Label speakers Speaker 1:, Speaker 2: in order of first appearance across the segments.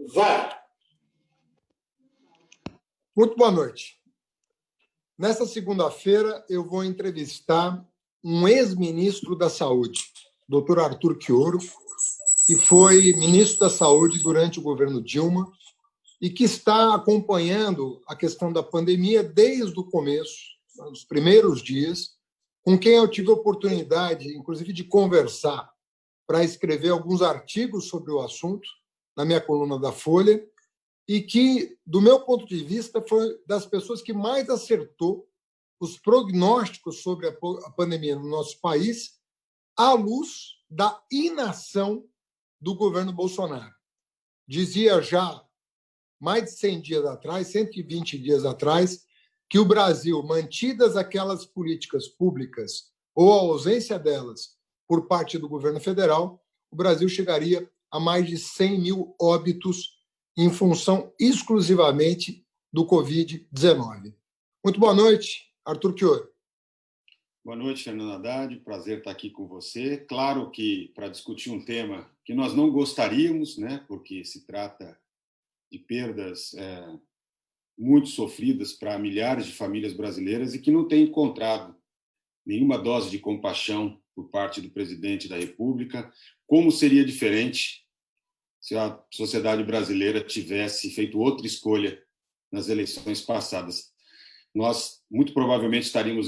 Speaker 1: Vai! Muito boa noite. Nessa segunda-feira, eu vou entrevistar um ex-ministro da Saúde, Dr. Arthur Chioro, que foi ministro da Saúde durante o governo Dilma e que está acompanhando a questão da pandemia desde o começo, nos primeiros dias, com quem eu tive a oportunidade, inclusive, de conversar para escrever alguns artigos sobre o assunto na minha coluna da Folha, e que, do meu ponto de vista, foi das pessoas que mais acertou os prognósticos sobre a pandemia no nosso país, à luz da inação do governo Bolsonaro. Dizia já mais de 100 dias atrás, 120 dias atrás, que o Brasil, mantidas aquelas políticas públicas ou a ausência delas por parte do governo federal, o Brasil chegaria a mais de 100 mil óbitos em função exclusivamente do Covid-19. Muito boa noite, Arthur Chioro.
Speaker 2: Boa noite, Fernando Haddad. Prazer estar aqui com você. Claro que para discutir um tema que nós não gostaríamos, né, porque se trata de perdas muito sofridas para milhares de famílias brasileiras e que não têm encontrado nenhuma dose de compaixão por parte do presidente da República. Como seria diferente se a sociedade brasileira tivesse feito outra escolha nas eleições passadas? Nós, muito provavelmente, estaríamos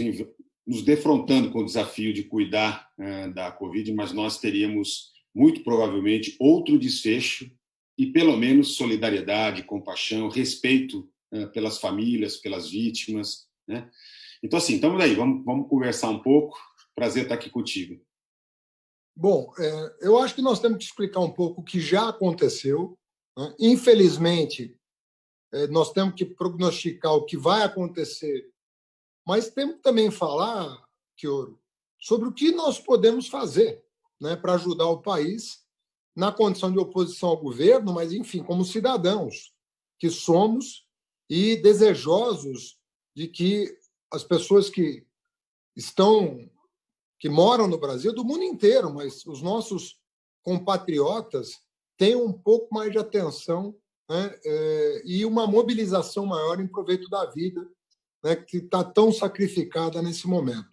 Speaker 2: nos defrontando com o desafio de cuidar da Covid, mas nós teríamos, muito provavelmente, outro desfecho e, pelo menos, solidariedade, compaixão, respeito pelas famílias, pelas vítimas, né? Então, assim, estamos aí, vamos conversar um pouco. Prazer estar aqui contigo.
Speaker 1: Bom, eu acho que nós temos que explicar um pouco o que já aconteceu, né? Infelizmente, nós temos que prognosticar o que vai acontecer, mas temos que também falar, Chioro, sobre o que nós podemos fazer, né, para ajudar o país na condição de oposição ao governo, mas, enfim, como cidadãos que somos e desejosos de que as pessoas que moram no Brasil, do mundo inteiro, mas os nossos compatriotas tenham um pouco mais de atenção, né, e uma mobilização maior em proveito da vida, né, que está tão sacrificada nesse momento.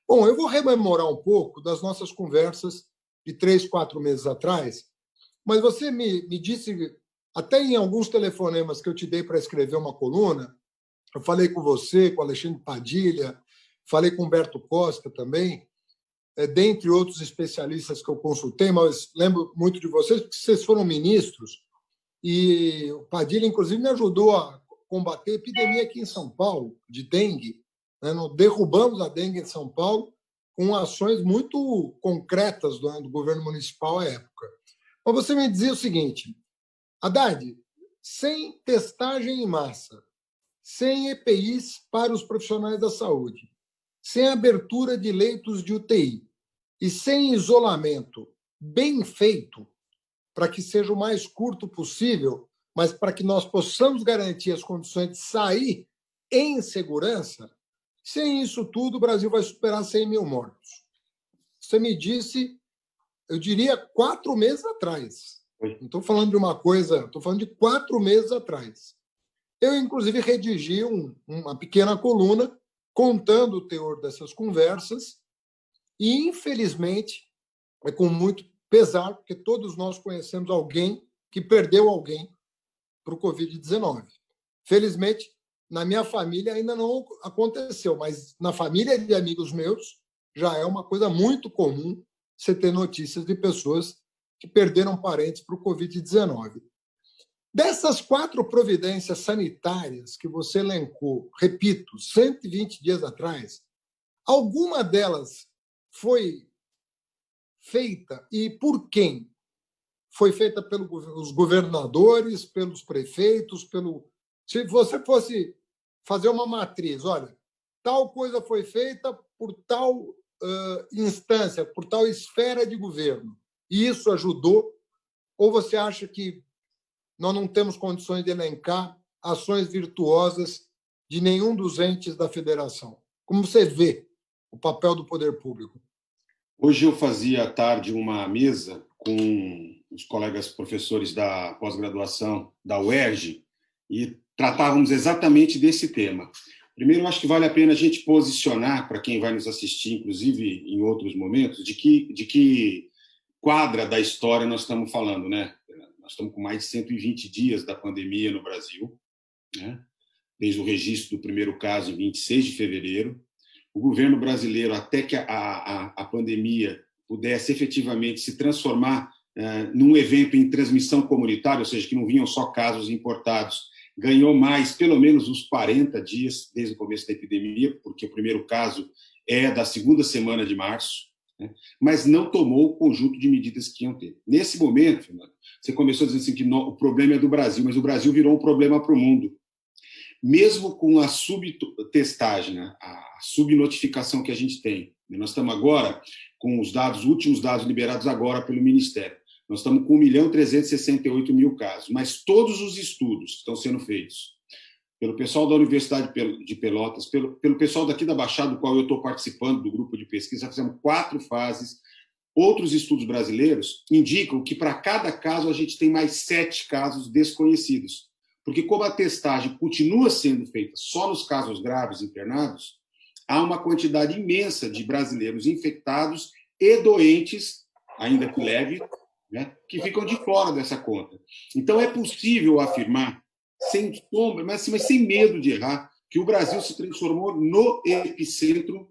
Speaker 1: Bom, eu vou rememorar um pouco das nossas conversas de 3, 4 meses atrás, mas você me disse, até em alguns telefonemas que eu te dei para escrever uma coluna, eu falei com você, com Alexandre Padilha, falei com Humberto Costa também, dentre outros especialistas que eu consultei, mas lembro muito de vocês, porque vocês foram ministros, e o Padilha, inclusive, me ajudou a combater a epidemia aqui em São Paulo, de dengue. Né? Nós derrubamos a dengue em São Paulo com ações muito concretas do governo municipal à época. Mas você me dizia o seguinte, Haddad, sem testagem em massa, sem EPIs para os profissionais da saúde, sem abertura de leitos de UTI e sem isolamento bem feito, para que seja o mais curto possível, mas para que nós possamos garantir as condições de sair em segurança, sem isso tudo, o Brasil vai superar 100 mil mortos. Você me disse, eu diria, 4 meses atrás. Não estou falando de uma coisa, estou falando de 4 meses atrás. Eu, inclusive, redigi uma pequena coluna contando o teor dessas conversas e, infelizmente, é com muito pesar, porque todos nós conhecemos alguém que perdeu alguém para o Covid-19. Felizmente, na minha família ainda não aconteceu, mas na família de amigos meus já é uma coisa muito comum você ter notícias de pessoas que perderam parentes para o Covid-19. Dessas 4 providências sanitárias que você elencou, repito, 120 dias atrás, alguma delas foi feita e por quem? Foi feita pelos governadores, pelos prefeitos, Se você fosse fazer uma matriz, olha, tal coisa foi feita por tal instância, por tal esfera de governo, e isso ajudou? Ou você acha que nós não temos condições de elencar ações virtuosas de nenhum dos entes da federação? Como você vê o papel do poder público?
Speaker 2: Hoje eu fazia à tarde uma mesa com os colegas professores da pós-graduação da UERJ e tratávamos exatamente desse tema. Primeiro, acho que vale a pena a gente posicionar, para quem vai nos assistir, inclusive em outros momentos, de que quadra da história nós estamos falando, né? Nós estamos com mais de 120 dias da pandemia no Brasil, né? Desde o registro do primeiro caso em 26 de fevereiro. O governo brasileiro, até que a pandemia pudesse efetivamente se transformar num evento em transmissão comunitária, ou seja, que não vinham só casos importados, ganhou mais, pelo menos uns 40 dias desde o começo da epidemia, porque o primeiro caso é da segunda semana de março, né? Mas não tomou o conjunto de medidas que iam ter. Nesse momento, Fernando, você começou dizendo assim que o problema é do Brasil, mas o Brasil virou um problema para o mundo. Mesmo com a subtestagem, né, a subnotificação que a gente tem, nós estamos agora com os últimos dados liberados agora pelo Ministério. Nós estamos com 1.368.000 casos, mas todos os estudos que estão sendo feitos pelo pessoal da Universidade de Pelotas, pelo pessoal daqui da Baixada, do qual eu estou participando do grupo de pesquisa, já fizemos 4 fases. Outros estudos brasileiros indicam que para cada caso a gente tem mais 7 casos desconhecidos. Porque como a testagem continua sendo feita só nos casos graves internados, há uma quantidade imensa de brasileiros infectados e doentes, ainda que leve, né, que ficam de fora dessa conta. Então, é possível afirmar, sem sombra, mas sem medo de errar, que o Brasil se transformou no epicentro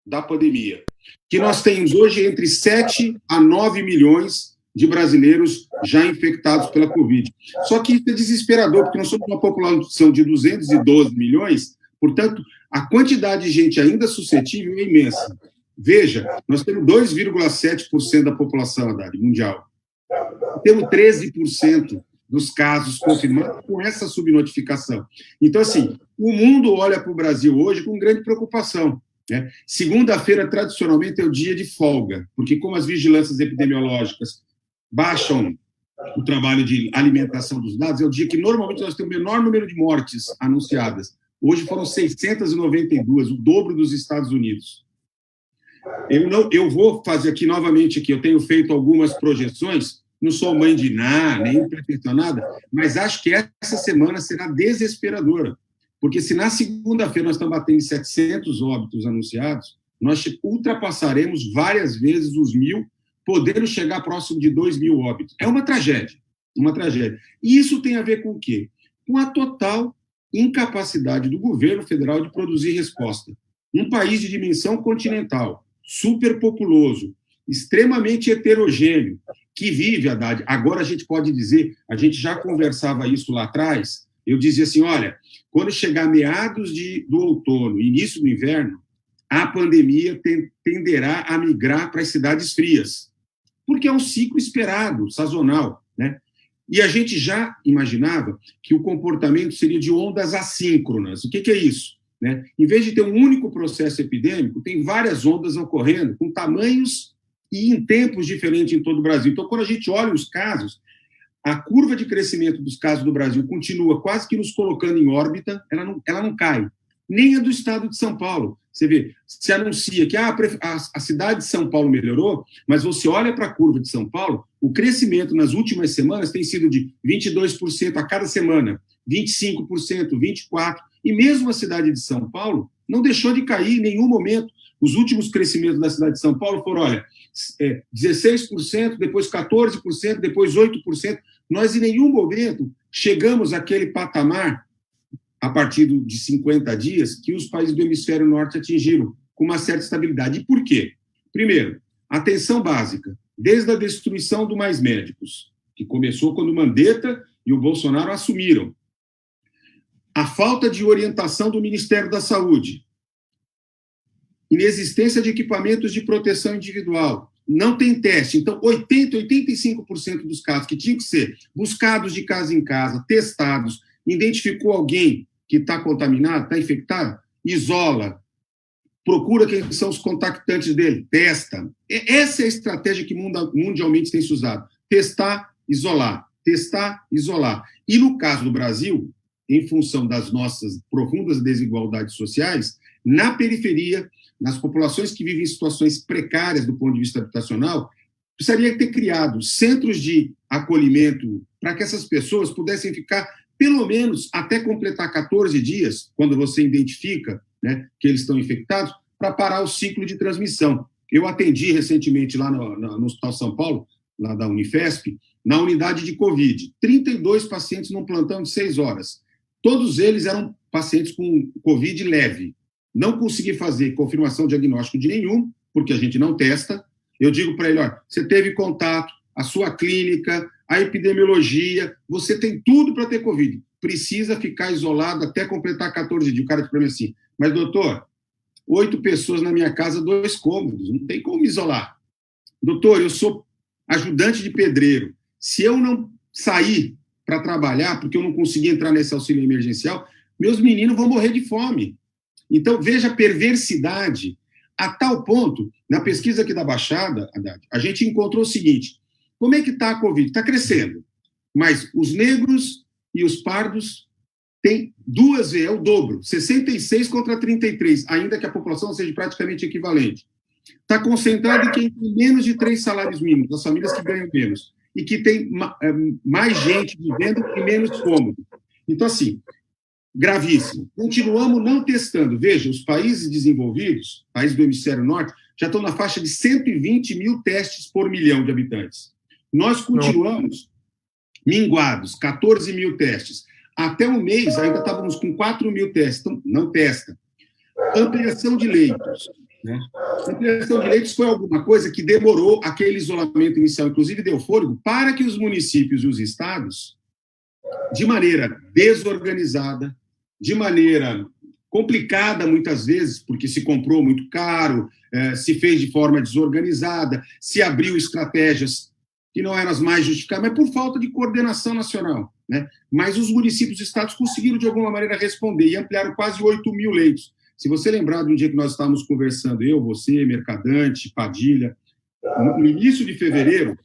Speaker 2: da pandemia. Que nós temos hoje entre 7 a 9 milhões de brasileiros já infectados pela Covid. Só que isso é desesperador, porque nós somos uma população de 212 milhões, portanto, a quantidade de gente ainda suscetível é imensa. Veja, nós temos 2,7% da população, Haddad, mundial. Temos 13% dos casos confirmados com essa subnotificação. Então, assim, o mundo olha para o Brasil hoje com grande preocupação, né? Segunda-feira, tradicionalmente, é o dia de folga, porque como as vigilâncias epidemiológicas baixam o trabalho de alimentação dos dados, é o dia que normalmente nós temos o menor número de mortes anunciadas. Hoje foram 692, o dobro dos Estados Unidos. Eu vou fazer aqui novamente, eu tenho feito algumas projeções, não sou mãe de nada, nem pretensão nada, mas acho que essa semana será desesperadora, porque se na segunda-feira nós estamos batendo 700 óbitos anunciados, nós ultrapassaremos várias vezes os 1.000, podendo chegar próximo de 2.000 óbitos. É uma tragédia, uma tragédia. E isso tem a ver com o quê? Com a total incapacidade do governo federal de produzir resposta. Um país de dimensão continental, superpopuloso, extremamente heterogêneo, que vive, Haddad, agora a gente pode dizer, a gente já conversava isso lá atrás, eu dizia assim, olha, quando chegar meados do outono, início do inverno, a pandemia tenderá a migrar para as cidades frias, porque é um ciclo esperado, sazonal, né? E a gente já imaginava que o comportamento seria de ondas assíncronas. O que é isso? Né? Em vez de ter um único processo epidêmico, tem várias ondas ocorrendo, com tamanhos e em tempos diferentes em todo o Brasil. Então, quando a gente olha os casos, a curva de crescimento dos casos do Brasil continua quase que nos colocando em órbita, ela não cai. Nem a do estado de São Paulo. Você vê, se anuncia que a cidade de São Paulo melhorou, mas você olha para a curva de São Paulo, o crescimento nas últimas semanas tem sido de 22% a cada semana, 25%, 24%, e mesmo a cidade de São Paulo não deixou de cair em nenhum momento. Os últimos crescimentos da cidade de São Paulo foram, 16%, depois 14%, depois 8%. Nós, em nenhum momento, chegamos àquele patamar, a partir de 50 dias, que os países do hemisfério norte atingiram, com uma certa estabilidade. E por quê? Primeiro, atenção básica, desde a destruição do Mais Médicos, que começou quando Mandetta e o Bolsonaro assumiram. A falta de orientação do Ministério da Saúde, inexistência de equipamentos de proteção individual, não tem teste. Então, 85% dos casos que tinham que ser buscados de casa em casa, testados, identificou alguém que está contaminado, está infectado, isola, procura quem são os contactantes dele, testa. Essa é a estratégia que mundialmente tem se usado. Testar, isolar. Testar, isolar. E no caso do Brasil, em função das nossas profundas desigualdades sociais, na periferia, nas populações que vivem em situações precárias do ponto de vista habitacional, precisaria ter criado centros de acolhimento para que essas pessoas pudessem ficar pelo menos até completar 14 dias, quando você identifica, né, que eles estão infectados, para parar o ciclo de transmissão. Eu atendi recentemente lá no Hospital São Paulo, lá da Unifesp, na unidade de Covid, 32 pacientes num plantão de 6 horas. Todos eles eram pacientes com Covid leve. Não consegui fazer confirmação diagnóstico de nenhum, porque a gente não testa. Eu digo para ele, olha, você teve contato, a sua clínica, a epidemiologia, você tem tudo para ter Covid. Precisa ficar isolado até completar 14 dias. O cara diz para mim assim, mas doutor, 8 pessoas na minha casa, 2 cômodos, não tem como me isolar. Doutor, eu sou ajudante de pedreiro. Se eu não sair para trabalhar, porque eu não consegui entrar nesse auxílio emergencial, meus meninos vão morrer de fome. Então, veja a perversidade, a tal ponto, na pesquisa aqui da Baixada, Haddad, a gente encontrou o seguinte, como é que está a Covid? Está crescendo, mas os negros e os pardos têm 2 vezes, é o dobro, 66 contra 33, ainda que a população seja praticamente equivalente. Está concentrado em quem tem menos de 3 salários mínimos, as famílias que ganham menos, e que tem mais gente vivendo e menos cômodo. Então, assim, gravíssimo. Continuamos não testando. Veja, os países desenvolvidos, países do hemisfério norte, já estão na faixa de 120 mil testes por milhão de habitantes. Nós continuamos minguados, 14 mil testes. Até um mês, ainda estávamos com 4 mil testes. Então, não testa. Ampliação de leitos. Né? Ampliação de leitos foi alguma coisa que demorou aquele isolamento inicial, inclusive deu fôlego, para que os municípios e os estados, de maneira desorganizada, de maneira complicada muitas vezes, porque se comprou muito caro, se fez de forma desorganizada, se abriu estratégias que não eram as mais justificáveis, mas por falta de coordenação nacional. Né? Mas os municípios e estados conseguiram, de alguma maneira, responder e ampliaram quase 8 mil leitos. Se você lembrar de um dia que nós estávamos conversando, eu, você, Mercadante, Padilha, no início de fevereiro,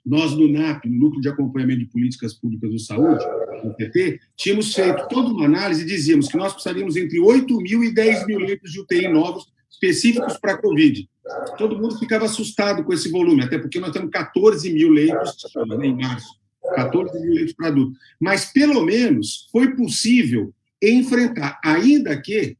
Speaker 2: nós no NAP, no Núcleo de Acompanhamento de Políticas Públicas de Saúde, no PT, tínhamos feito toda uma análise e dizíamos que nós precisaríamos entre 8 mil e 10 mil leitos de UTI novos específicos para a Covid. Todo mundo ficava assustado com esse volume, até porque nós temos 14 mil leitos em março, 14 mil leitos para adultos. Mas, pelo menos, foi possível enfrentar, ainda que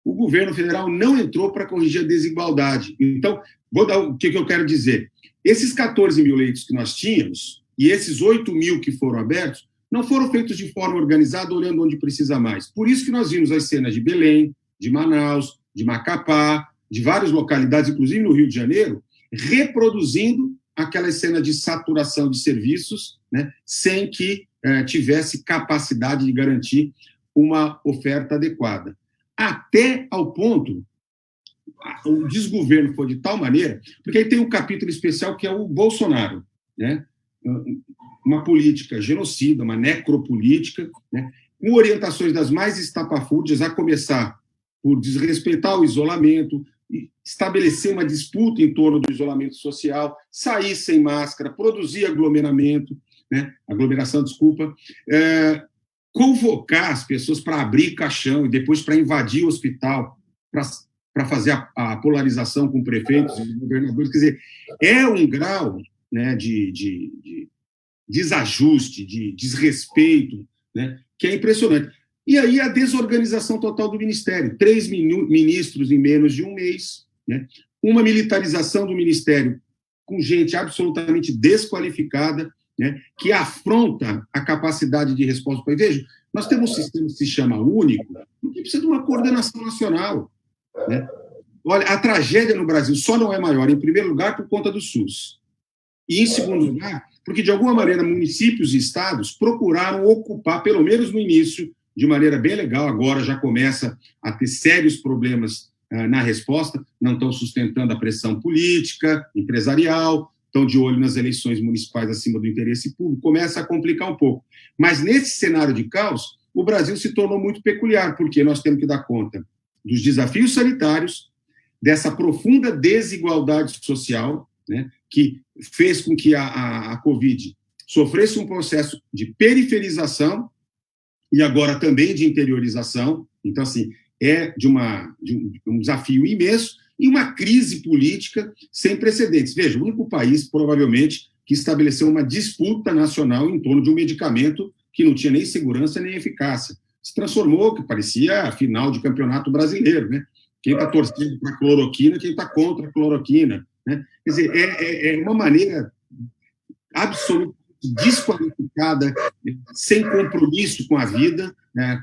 Speaker 2: o governo federal não entrou para corrigir a desigualdade. Então, vou dar o que eu quero dizer. Esses 14 mil leitos que nós tínhamos e esses 8 mil que foram abertos não foram feitos de forma organizada, olhando onde precisa mais. Por isso que nós vimos as cenas de Belém, de Manaus, de Macapá, de várias localidades, inclusive no Rio de Janeiro, reproduzindo aquela cena de saturação de serviços, né, sem que tivesse capacidade de garantir uma oferta adequada. Até ao ponto, o desgoverno foi de tal maneira, porque aí tem um capítulo especial que é o Bolsonaro, né? Uma política genocida, uma necropolítica, né? Com orientações das mais estapafúrdias, a começar por desrespeitar o isolamento, estabelecer uma disputa em torno do isolamento social, sair sem máscara, produzir aglomeramento, né? Aglomeração, desculpa, convocar as pessoas para abrir caixão e depois para invadir o hospital, para fazer a polarização com prefeitos e governadores. Quer dizer, é um grau, né, de desajuste, de desrespeito, né, que é impressionante. E aí a desorganização total do Ministério. 3 ministros em menos de um mês, né, uma militarização do Ministério com gente absolutamente desqualificada, né, que afronta a capacidade de resposta do país. Veja, nós temos um sistema que se chama único, que precisa de uma coordenação nacional. Né? Olha, a tragédia no Brasil só não é maior, em primeiro lugar, por conta do SUS. E, em segundo lugar, porque, de alguma maneira, municípios e estados procuraram ocupar, pelo menos no início, de maneira bem legal, agora já começa a ter sérios problemas na resposta, não estão sustentando a pressão política, empresarial, estão de olho nas eleições municipais acima do interesse público, começa a complicar um pouco. Mas, nesse cenário de caos, o Brasil se tornou muito peculiar, porque nós temos que dar conta dos desafios sanitários, dessa profunda desigualdade social, né, que fez com que a Covid sofresse um processo de periferização e agora também de interiorização. Então, assim, é de um desafio imenso, e uma crise política sem precedentes. Veja, o único país, provavelmente, que estabeleceu uma disputa nacional em torno de um medicamento que não tinha nem segurança nem eficácia. Se transformou, que parecia a final de campeonato brasileiro, né? Quem está torcendo para a cloroquina, quem está contra a cloroquina, né? Quer dizer, é uma maneira absolutamente desqualificada, sem compromisso com a vida, né?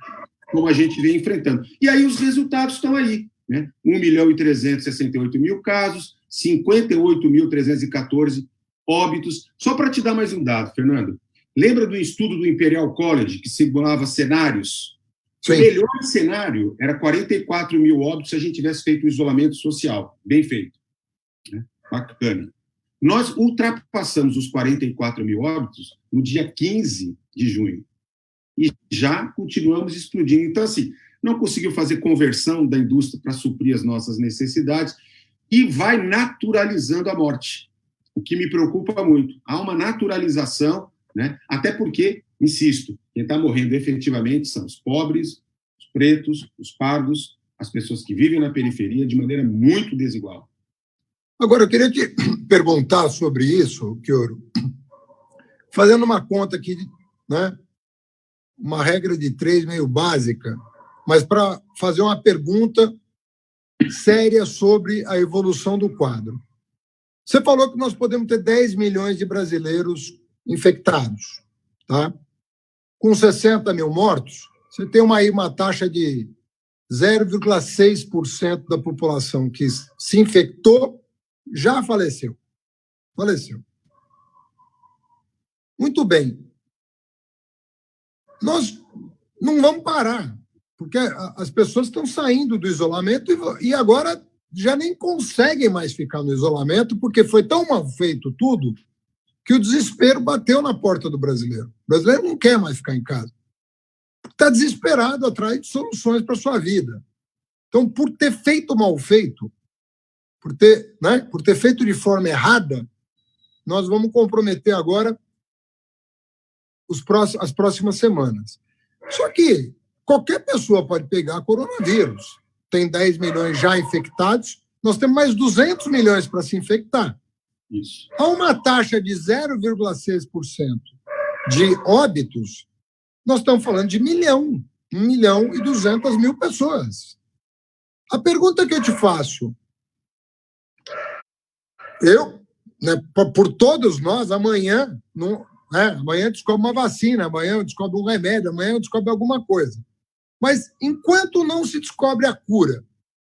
Speaker 2: Como a gente vem enfrentando. E aí os resultados estão aí, né? 1.368.000 casos, 58.314 óbitos. Só para te dar mais um dado, Fernando, lembra do estudo do Imperial College, que simulava cenários? Sim. O melhor cenário era 44 mil óbitos se a gente tivesse feito o isolamento social. Bem feito. Né? Bacana. Nós ultrapassamos os 44 mil óbitos no dia 15 de junho. E já continuamos explodindo. Então, assim, não conseguiu fazer conversão da indústria para suprir as nossas necessidades e vai naturalizando a morte, o que me preocupa muito. Há uma naturalização, né? Até porque, insisto, quem está morrendo efetivamente são os pobres, os pretos, os pardos, as pessoas que vivem na periferia de maneira muito desigual.
Speaker 1: Agora, eu queria te perguntar sobre isso, Chioro, fazendo uma conta aqui, né? Uma regra de 3 meio básica, mas para fazer uma pergunta séria sobre a evolução do quadro. Você falou que nós podemos ter 10 milhões de brasileiros infectados, tá? Com 60 mil mortos, você tem uma taxa de 0,6% da população que se infectou já faleceu. Faleceu. Muito bem. Nós não vamos parar, porque as pessoas estão saindo do isolamento e agora já nem conseguem mais ficar no isolamento, porque foi tão mal feito tudo que o desespero bateu na porta do brasileiro. O brasileiro não quer mais ficar em casa. Está desesperado atrás de soluções para a sua vida. Então, por ter feito mal feito, por ter feito de forma errada, nós vamos comprometer agora as próximas semanas. Só que qualquer pessoa pode pegar coronavírus. Tem 10 milhões já infectados, nós temos mais 200 milhões para se infectar.
Speaker 2: Isso.
Speaker 1: A uma taxa de 0,6% de óbitos, nós estamos falando de 1.200.000 pessoas. A pergunta que eu te faço, por todos nós, amanhã descobre uma vacina, amanhã descobre um remédio, amanhã descobre alguma coisa. Mas enquanto não se descobre a cura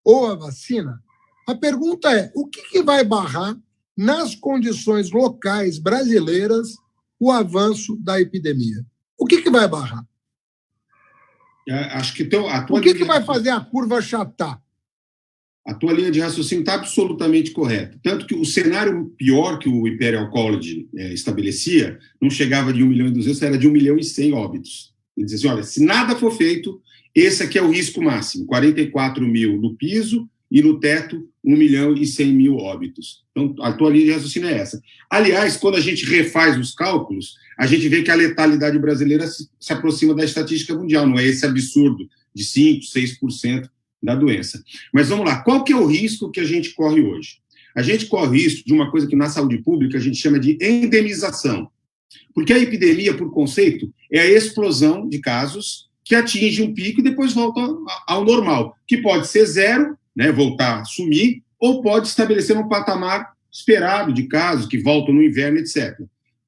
Speaker 1: ou a vacina, a pergunta é: o que vai barrar nas condições locais brasileiras o avanço da epidemia? O que vai barrar?
Speaker 2: Acho que
Speaker 1: o que vai fazer a curva achatar?
Speaker 2: A tua linha de raciocínio está absolutamente correta. Tanto que o cenário pior que o Imperial College estabelecia não chegava de 1.200.000, era de 1.100.000 óbitos. Ele dizia assim, olha, se nada for feito, esse aqui é o risco máximo, 44 mil no piso e no teto 1.100.000 óbitos. Então, a tua linha de raciocínio é essa. Aliás, quando a gente refaz os cálculos, a gente vê que a letalidade brasileira se aproxima da estatística mundial, não é esse absurdo de 5%, 6% da doença. Mas vamos lá, qual que é o risco que a gente corre hoje? A gente corre o risco de uma coisa que na saúde pública a gente chama de endemização. Porque a epidemia, por conceito, é a explosão de casos que atinge um pico e depois volta ao normal, que pode ser zero, né, voltar a sumir, ou pode estabelecer um patamar esperado de casos que voltam no inverno, etc.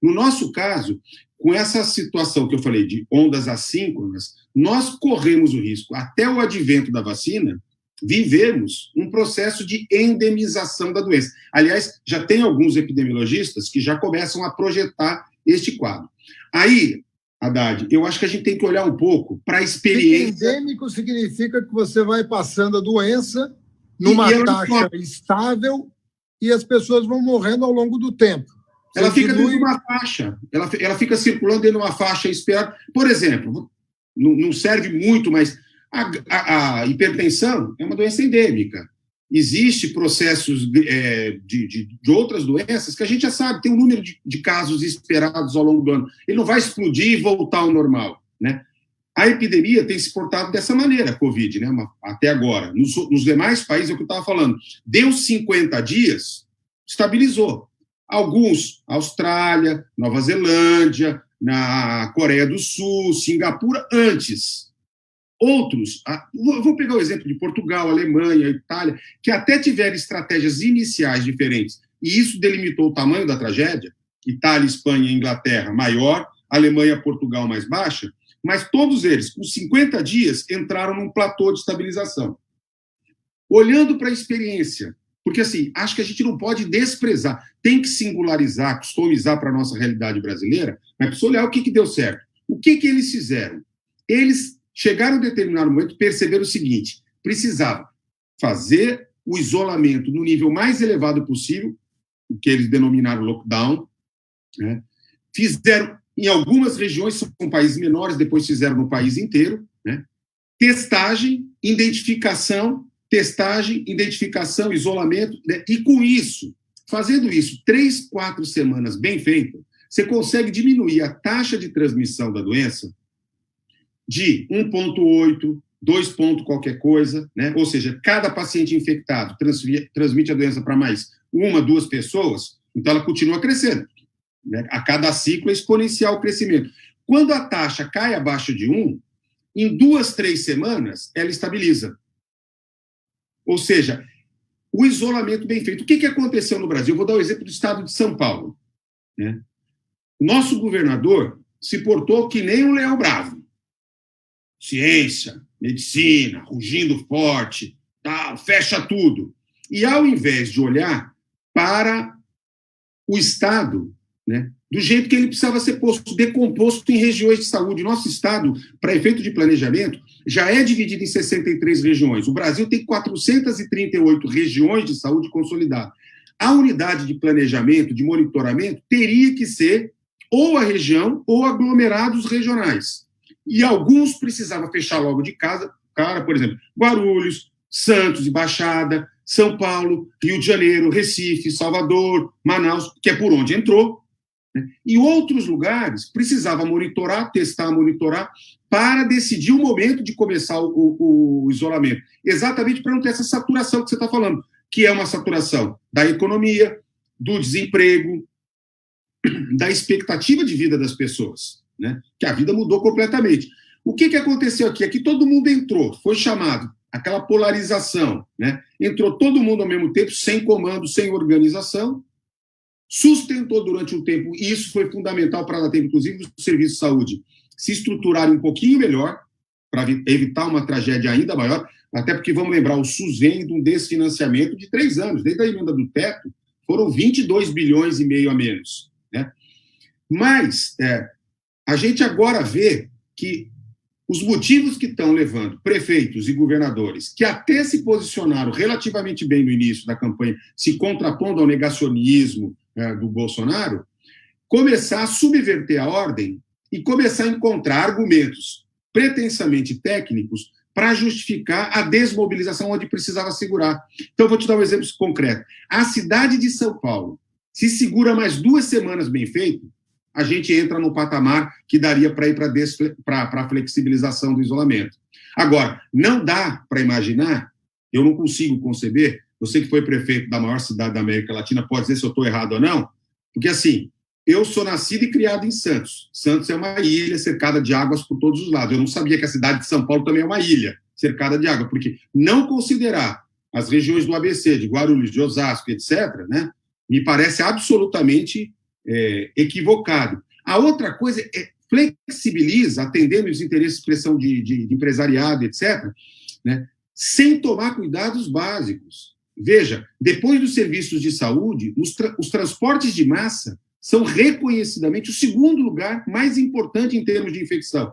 Speaker 2: No nosso caso, com essa situação que eu falei de ondas assíncronas, nós corremos o risco, até o advento da vacina, vivemos um processo de endemização da doença. Aliás, já tem alguns epidemiologistas que já começam a projetar este quadro. Aí, Haddad, eu acho que a gente tem que olhar um pouco para a experiência...
Speaker 1: Endêmico significa que você vai passando a doença numa taxa estável e as pessoas vão morrendo ao longo do tempo.
Speaker 2: Ela fica dentro de uma faixa, ela fica circulando dentro de uma faixa esperada. Por exemplo, não serve muito, mas a hipertensão é uma doença endêmica. Existem processos de outras doenças que a gente já sabe, tem um número de casos esperados ao longo do ano. Ele não vai explodir e voltar ao normal, né? A epidemia tem se portado dessa maneira, a Covid, né? Até agora. Nos demais países, é o que eu estava falando, deu 50 dias, estabilizou. Alguns, Austrália, Nova Zelândia, na Coreia do Sul, Singapura, antes. Outros, vou pegar o exemplo de Portugal, Alemanha, Itália, que até tiveram estratégias iniciais diferentes, e isso delimitou o tamanho da tragédia. Itália, Espanha e Inglaterra maior, Alemanha, Portugal mais baixa, mas todos eles, com 50 dias, entraram num platô de estabilização. Olhando para a experiência, porque assim, acho que a gente não pode desprezar, tem que singularizar, customizar para a nossa realidade brasileira, mas precisa olhar o que deu certo. O que eles fizeram? Eles chegaram a um determinado momento e perceberam o seguinte: precisava fazer o isolamento no nível mais elevado possível, o que eles denominaram lockdown, né? Fizeram em algumas regiões, são países menores, depois fizeram no país inteiro, né? Testagem, identificação, isolamento, né? E com isso, fazendo isso 3, 4 semanas bem feito, você consegue diminuir a taxa de transmissão da doença de 1,8, 2 ponto qualquer coisa, né? Ou seja, cada paciente infectado transmite a doença para mais 1, 2 pessoas, então ela continua crescendo, né? A cada ciclo é exponencial o crescimento. Quando a taxa cai abaixo de 1, em 2, 3 semanas, ela estabiliza. Ou seja, o isolamento bem feito. O que aconteceu no Brasil? Eu vou dar o exemplo do estado de São Paulo, né? Nosso governador se portou que nem um leão bravo. Ciência, medicina, rugindo forte, tal, fecha tudo. E ao invés de olhar para o Estado, né, do jeito que ele precisava ser posto, decomposto em regiões de saúde. Nosso Estado, para efeito de planejamento, já é dividido em 63 regiões. O Brasil tem 438 regiões de saúde consolidadas. A unidade de planejamento, de monitoramento, teria que ser ou a região ou aglomerados regionais. E alguns precisavam fechar logo de casa, por exemplo, Guarulhos, Santos e Baixada, São Paulo, Rio de Janeiro, Recife, Salvador, Manaus, que é por onde entrou, né? E outros lugares precisavam monitorar, testar, para decidir o momento de começar o isolamento. Exatamente para não ter essa saturação que você está falando, que é uma saturação da economia, do desemprego, da expectativa de vida das pessoas, né? Que a vida mudou completamente. O que aconteceu aqui? Aqui todo mundo entrou, foi chamado, aquela polarização, né? Entrou todo mundo ao mesmo tempo, sem comando, sem organização, sustentou durante um tempo, e isso foi fundamental para dar tempo, inclusive, os serviços de saúde se estruturarem um pouquinho melhor, para evitar uma tragédia ainda maior, até porque, vamos lembrar, o SUS vem de um desfinanciamento de 3 anos, desde a emenda do teto, foram 22 bilhões e meio a menos, né? Mas a gente agora vê que os motivos que estão levando prefeitos e governadores, que até se posicionaram relativamente bem no início da campanha, se contrapondo ao negacionismo do Bolsonaro, começar a subverter a ordem e começar a encontrar argumentos pretensamente técnicos para justificar a desmobilização onde precisava segurar. Então, eu vou te dar um exemplo concreto. A cidade de São Paulo, se segura mais 2 semanas bem feito, a gente entra no patamar que daria para ir para a flexibilização do isolamento. Agora, não dá para imaginar, eu não consigo conceber, você que foi prefeito da maior cidade da América Latina, pode dizer se eu estou errado ou não, porque assim, eu sou nascido e criado em Santos. Santos é uma ilha cercada de águas por todos os lados. Eu não sabia que a cidade de São Paulo também é uma ilha cercada de água, porque não considerar as regiões do ABC, de Guarulhos, de Osasco, etc., né, me parece absolutamente equivocado. A outra coisa é flexibiliza, atendendo os interesses de expressão de empresariado, etc., né, sem tomar cuidados básicos. Veja, depois dos serviços de saúde, os transportes de massa são reconhecidamente o segundo lugar mais importante em termos de infecção.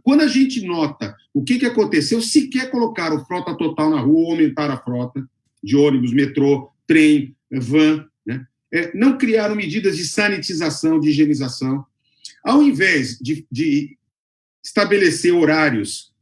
Speaker 2: Quando a gente nota o que aconteceu, sequer colocaram frota total na rua ou aumentaram a frota de ônibus, metrô, trem, van, né? Não criaram medidas de sanitização, de higienização. Ao invés de estabelecer horários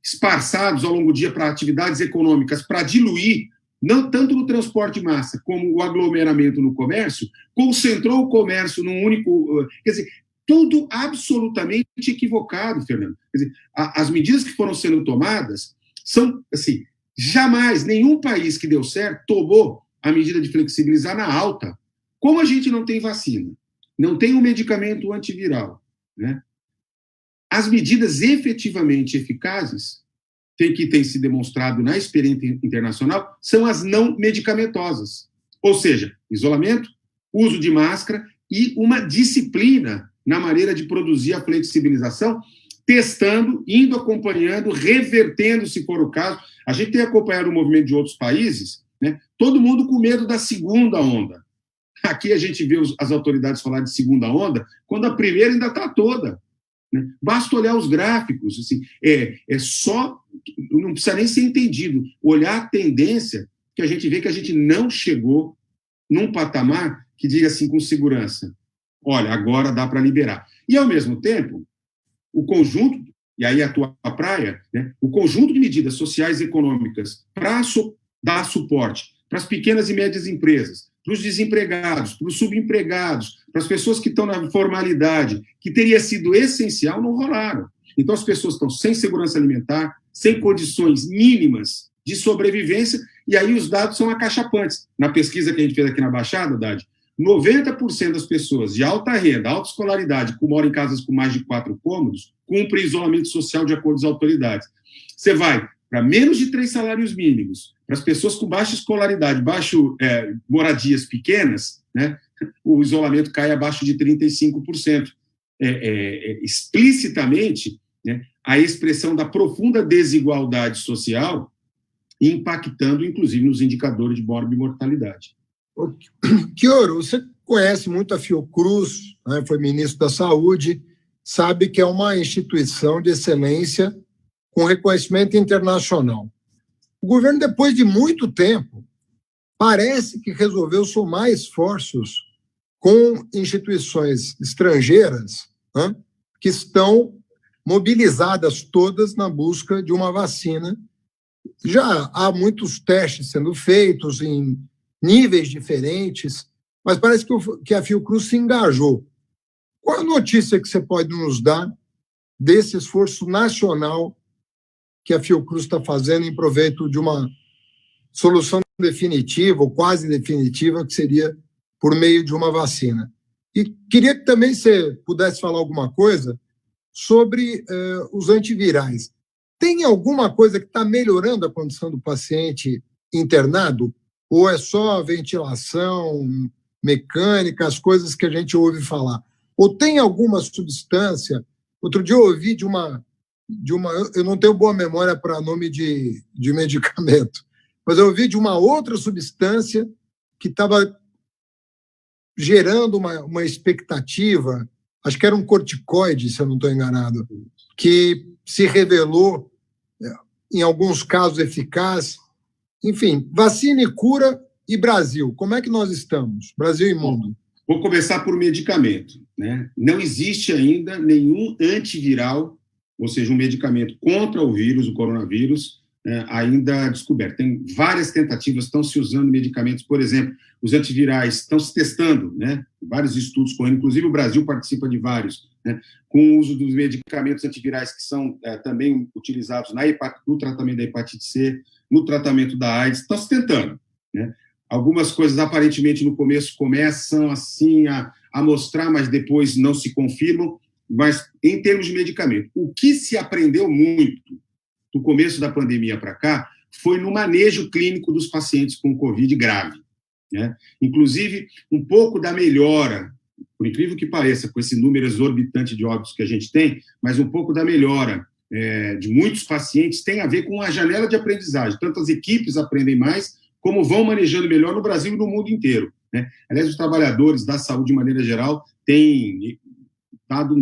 Speaker 2: esparçados ao longo do dia para atividades econômicas, para diluir, não tanto no transporte de massa como o aglomeramento no comércio, concentrou o comércio num único... Quer dizer, tudo absolutamente equivocado, Fernando. Quer dizer, as medidas que foram sendo tomadas são, assim, jamais nenhum país que deu certo tomou a medida de flexibilizar na alta. Como a gente não tem vacina, não tem um medicamento antiviral, né? As medidas efetivamente eficazes, que tem se demonstrado na experiência internacional, são as não medicamentosas. Ou seja, isolamento, uso de máscara e uma disciplina na maneira de produzir a flexibilização, testando, indo acompanhando, revertendo, se for o caso. A gente tem acompanhado o movimento de outros países, né? Todo mundo com medo da segunda onda. Aqui a gente vê as autoridades falar de segunda onda, quando a primeira ainda está toda. Né? Basta olhar os gráficos, assim, só, não precisa nem ser entendido, olhar a tendência que a gente vê que a gente não chegou num patamar que diga assim com segurança, olha, agora dá para liberar. E, ao mesmo tempo, o conjunto, e aí a tua praia, né, o conjunto de medidas sociais e econômicas para dar suporte para as pequenas e médias empresas, para os desempregados, para os subempregados, para as pessoas que estão na formalidade, que teria sido essencial, não rolaram. Então, as pessoas estão sem segurança alimentar, sem condições mínimas de sobrevivência, e aí os dados são acachapantes. Na pesquisa que a gente fez aqui na Baixada, Dade, 90% das pessoas de alta renda, alta escolaridade, que moram em casas com mais de 4 cômodos, cumprem isolamento social de acordo com as autoridades. Você vai para menos de 3 salários mínimos, para as pessoas com baixa escolaridade, moradias pequenas, né, o isolamento cai abaixo de 35%. Explicitamente, né, a expressão da profunda desigualdade social impactando, inclusive, nos indicadores de morbimortalidade.
Speaker 1: Chioro, você conhece muito a Fiocruz, né, foi ministro da Saúde, sabe que é uma instituição de excelência com reconhecimento internacional. O governo, depois de muito tempo, parece que resolveu somar esforços com instituições estrangeiras, né, que estão mobilizadas todas na busca de uma vacina. Já há muitos testes sendo feitos em níveis diferentes, mas parece que a Fiocruz se engajou. Qual a notícia que você pode nos dar desse esforço nacional que a Fiocruz está fazendo em proveito de uma solução definitiva, ou quase definitiva, que seria por meio de uma vacina? E queria que também você pudesse falar alguma coisa sobre os antivirais. Tem alguma coisa que está melhorando a condição do paciente internado? Ou é só ventilação mecânica, as coisas que a gente ouve falar? Ou tem alguma substância? Outro dia eu ouvi de uma eu não tenho boa memória para nome de medicamento, mas eu ouvi de uma outra substância que estava gerando uma expectativa, acho que era um corticoide, se eu não estou enganado, que se revelou, em alguns casos, eficaz. Enfim, vacina e cura e Brasil. Como é que nós estamos? Brasil e mundo.
Speaker 2: Vou começar por medicamento, né? Não existe ainda nenhum antiviral, ou seja, um medicamento contra o vírus, o coronavírus, ainda descoberto. Tem várias tentativas, estão se usando medicamentos, por exemplo, os antivirais estão se testando, né? Vários estudos correndo, inclusive o Brasil participa de vários, né? Com o uso dos medicamentos antivirais que são também utilizados no tratamento da hepatite C, no tratamento da AIDS, estão se tentando, né? Algumas coisas, aparentemente, no começo começam assim a mostrar, mas depois não se confirmam. Mas, em termos de medicamento, o que se aprendeu muito do começo da pandemia para cá foi no manejo clínico dos pacientes com Covid grave, né? Inclusive, um pouco da melhora, por incrível que pareça, com esse número exorbitante de óbitos que a gente tem, mas um pouco da melhora de muitos pacientes tem a ver com a janela de aprendizagem. Tanto as equipes aprendem mais, como vão manejando melhor no Brasil e no mundo inteiro, né? Aliás, os trabalhadores da saúde, de maneira geral, têm dado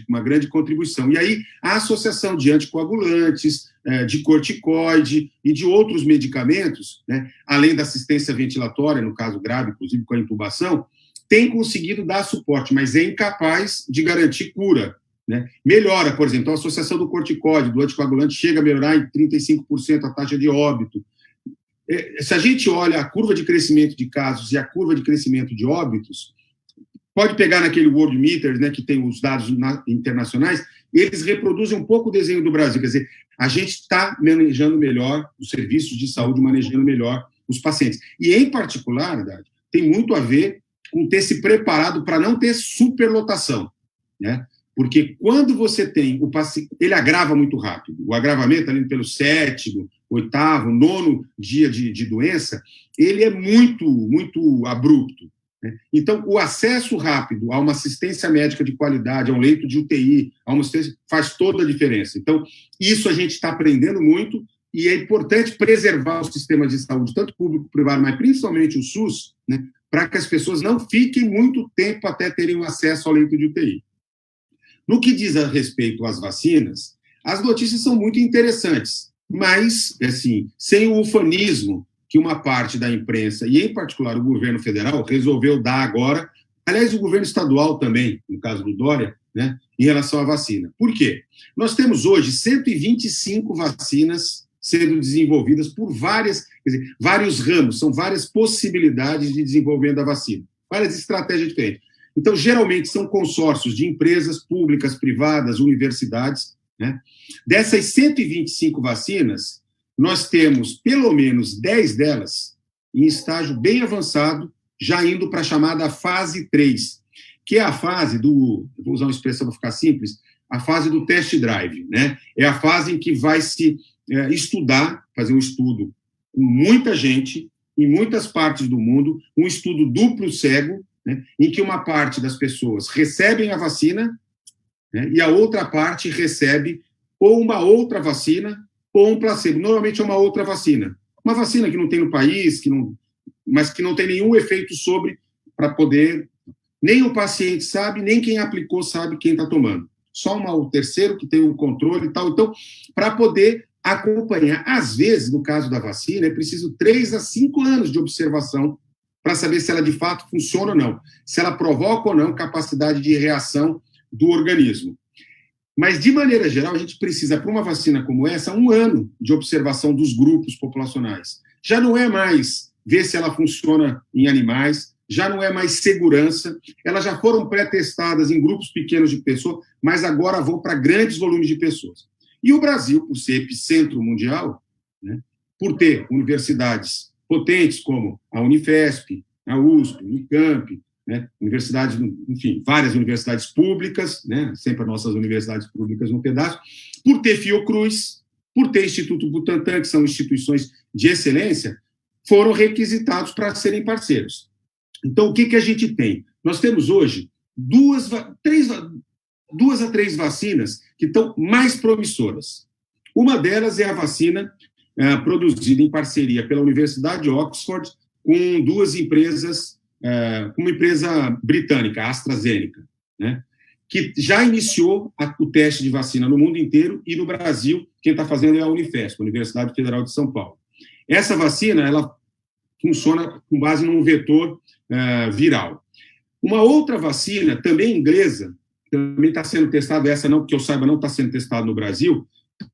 Speaker 2: uma grande contribuição. E aí, a associação de anticoagulantes, de corticoide e de outros medicamentos, né, além da assistência ventilatória, no caso grave, inclusive com a intubação, tem conseguido dar suporte, mas é incapaz de garantir cura, né? Melhora, por exemplo, a associação do corticoide, do anticoagulante, chega a melhorar em 35% a taxa de óbito. Se a gente olha a curva de crescimento de casos e a curva de crescimento de óbitos, pode pegar naquele World Meter, né, que tem os dados internacionais, eles reproduzem um pouco o desenho do Brasil. Quer dizer, a gente está manejando melhor os serviços de saúde, manejando melhor os pacientes. E, em particular, tem muito a ver com ter se preparado para não ter superlotação, né? Porque quando você tem o paciente, ele agrava muito rápido. O agravamento, ali pelo 7º, 8º, 9º dia de doença, ele é muito, muito abrupto. Então, o acesso rápido a uma assistência médica de qualidade, a um leito de UTI, a uma assistência, faz toda a diferença. Então, isso a gente está aprendendo muito e é importante preservar o sistema de saúde, tanto público como privado, mas principalmente o SUS, né, para que as pessoas não fiquem muito tempo até terem acesso ao leito de UTI. No que diz a respeito às vacinas, as notícias são muito interessantes, mas, assim, sem o ufanismo que uma parte da imprensa, e em particular o governo federal, resolveu dar agora, aliás, o governo estadual também, no caso do Dória, né, em relação à vacina. Por quê? Nós temos hoje 125 vacinas sendo desenvolvidas por vários ramos, são várias possibilidades de desenvolvimento da vacina, várias estratégias diferentes. Então, geralmente, são consórcios de empresas públicas, privadas, universidades, né? Dessas 125 vacinas, nós temos pelo menos 10 delas em estágio bem avançado, já indo para a chamada fase 3, que é a fase do, vou usar uma expressão para ficar simples, a fase do test drive, né? É a fase em que vai se estudar, fazer um estudo com muita gente, em muitas partes do mundo, um estudo duplo cego, né, em que uma parte das pessoas recebem a vacina, né, e a outra parte recebe ou uma outra vacina ou um placebo. Normalmente é uma outra vacina. Uma vacina que não tem no país, mas que não tem nenhum efeito para poder... Nem o paciente sabe, nem quem aplicou sabe quem está tomando. Só o terceiro que tem um controle e tal. Então, para poder acompanhar. Às vezes, no caso da vacina, é preciso 3 a 5 anos de observação para saber se ela de fato funciona ou não, se ela provoca ou não capacidade de reação do organismo. Mas, de maneira geral, a gente precisa, para uma vacina como essa, 1 ano de observação dos grupos populacionais. Já não é mais ver se ela funciona em animais, já não é mais segurança, elas já foram pré-testadas em grupos pequenos de pessoas, mas agora vão para grandes volumes de pessoas. E o Brasil, por ser epicentro mundial, né, por ter universidades potentes como a Unifesp, a USP, a Unicamp, né, universidades, enfim, várias universidades públicas, né, sempre as nossas universidades públicas no pedaço, por ter Fiocruz, por ter Instituto Butantan, que são instituições de excelência, foram requisitados para serem parceiros. Então, o que a gente tem? Nós temos hoje 2 a 3 vacinas que estão mais promissoras. Uma delas é a vacina produzida em parceria pela Universidade de Oxford com 2 empresas, uma empresa britânica, a AstraZeneca, né, que já iniciou o teste de vacina no mundo inteiro e no Brasil, quem está fazendo é a Unifesp, a Universidade Federal de São Paulo. Essa vacina, ela funciona com base num vetor viral. Uma outra vacina, também inglesa, também está sendo testada, essa não, que eu saiba, não está sendo testada no Brasil,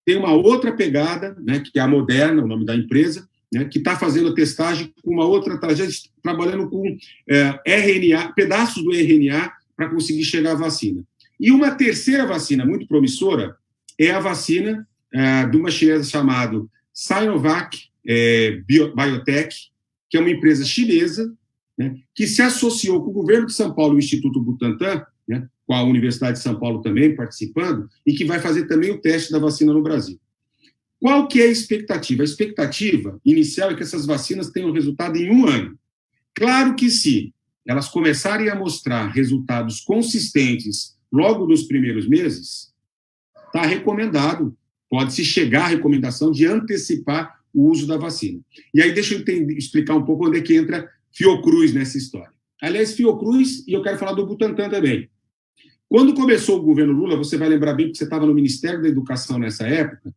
Speaker 2: tem uma outra pegada, né, que é a Moderna, o nome da empresa, né, que está fazendo a testagem com uma outra tragédia, trabalhando com RNA, pedaços do RNA, para conseguir chegar à vacina. E uma terceira vacina muito promissora é a vacina de uma chinesa chamada Sinovac Biotech, que é uma empresa chinesa, né, que se associou com o governo de São Paulo e o Instituto Butantan, né, com a Universidade de São Paulo também participando, e que vai fazer também o teste da vacina no Brasil. Qual que é a expectativa? A expectativa inicial é que essas vacinas tenham resultado em 1 ano. Claro que se elas começarem a mostrar resultados consistentes logo nos primeiros meses, está recomendado, pode-se chegar à recomendação de antecipar o uso da vacina. E aí deixa eu explicar um pouco onde é que entra Fiocruz nessa história. Aliás, Fiocruz, e eu quero falar do Butantan também. Quando começou o governo Lula, você vai lembrar bem que você estava no Ministério da Educação nessa época,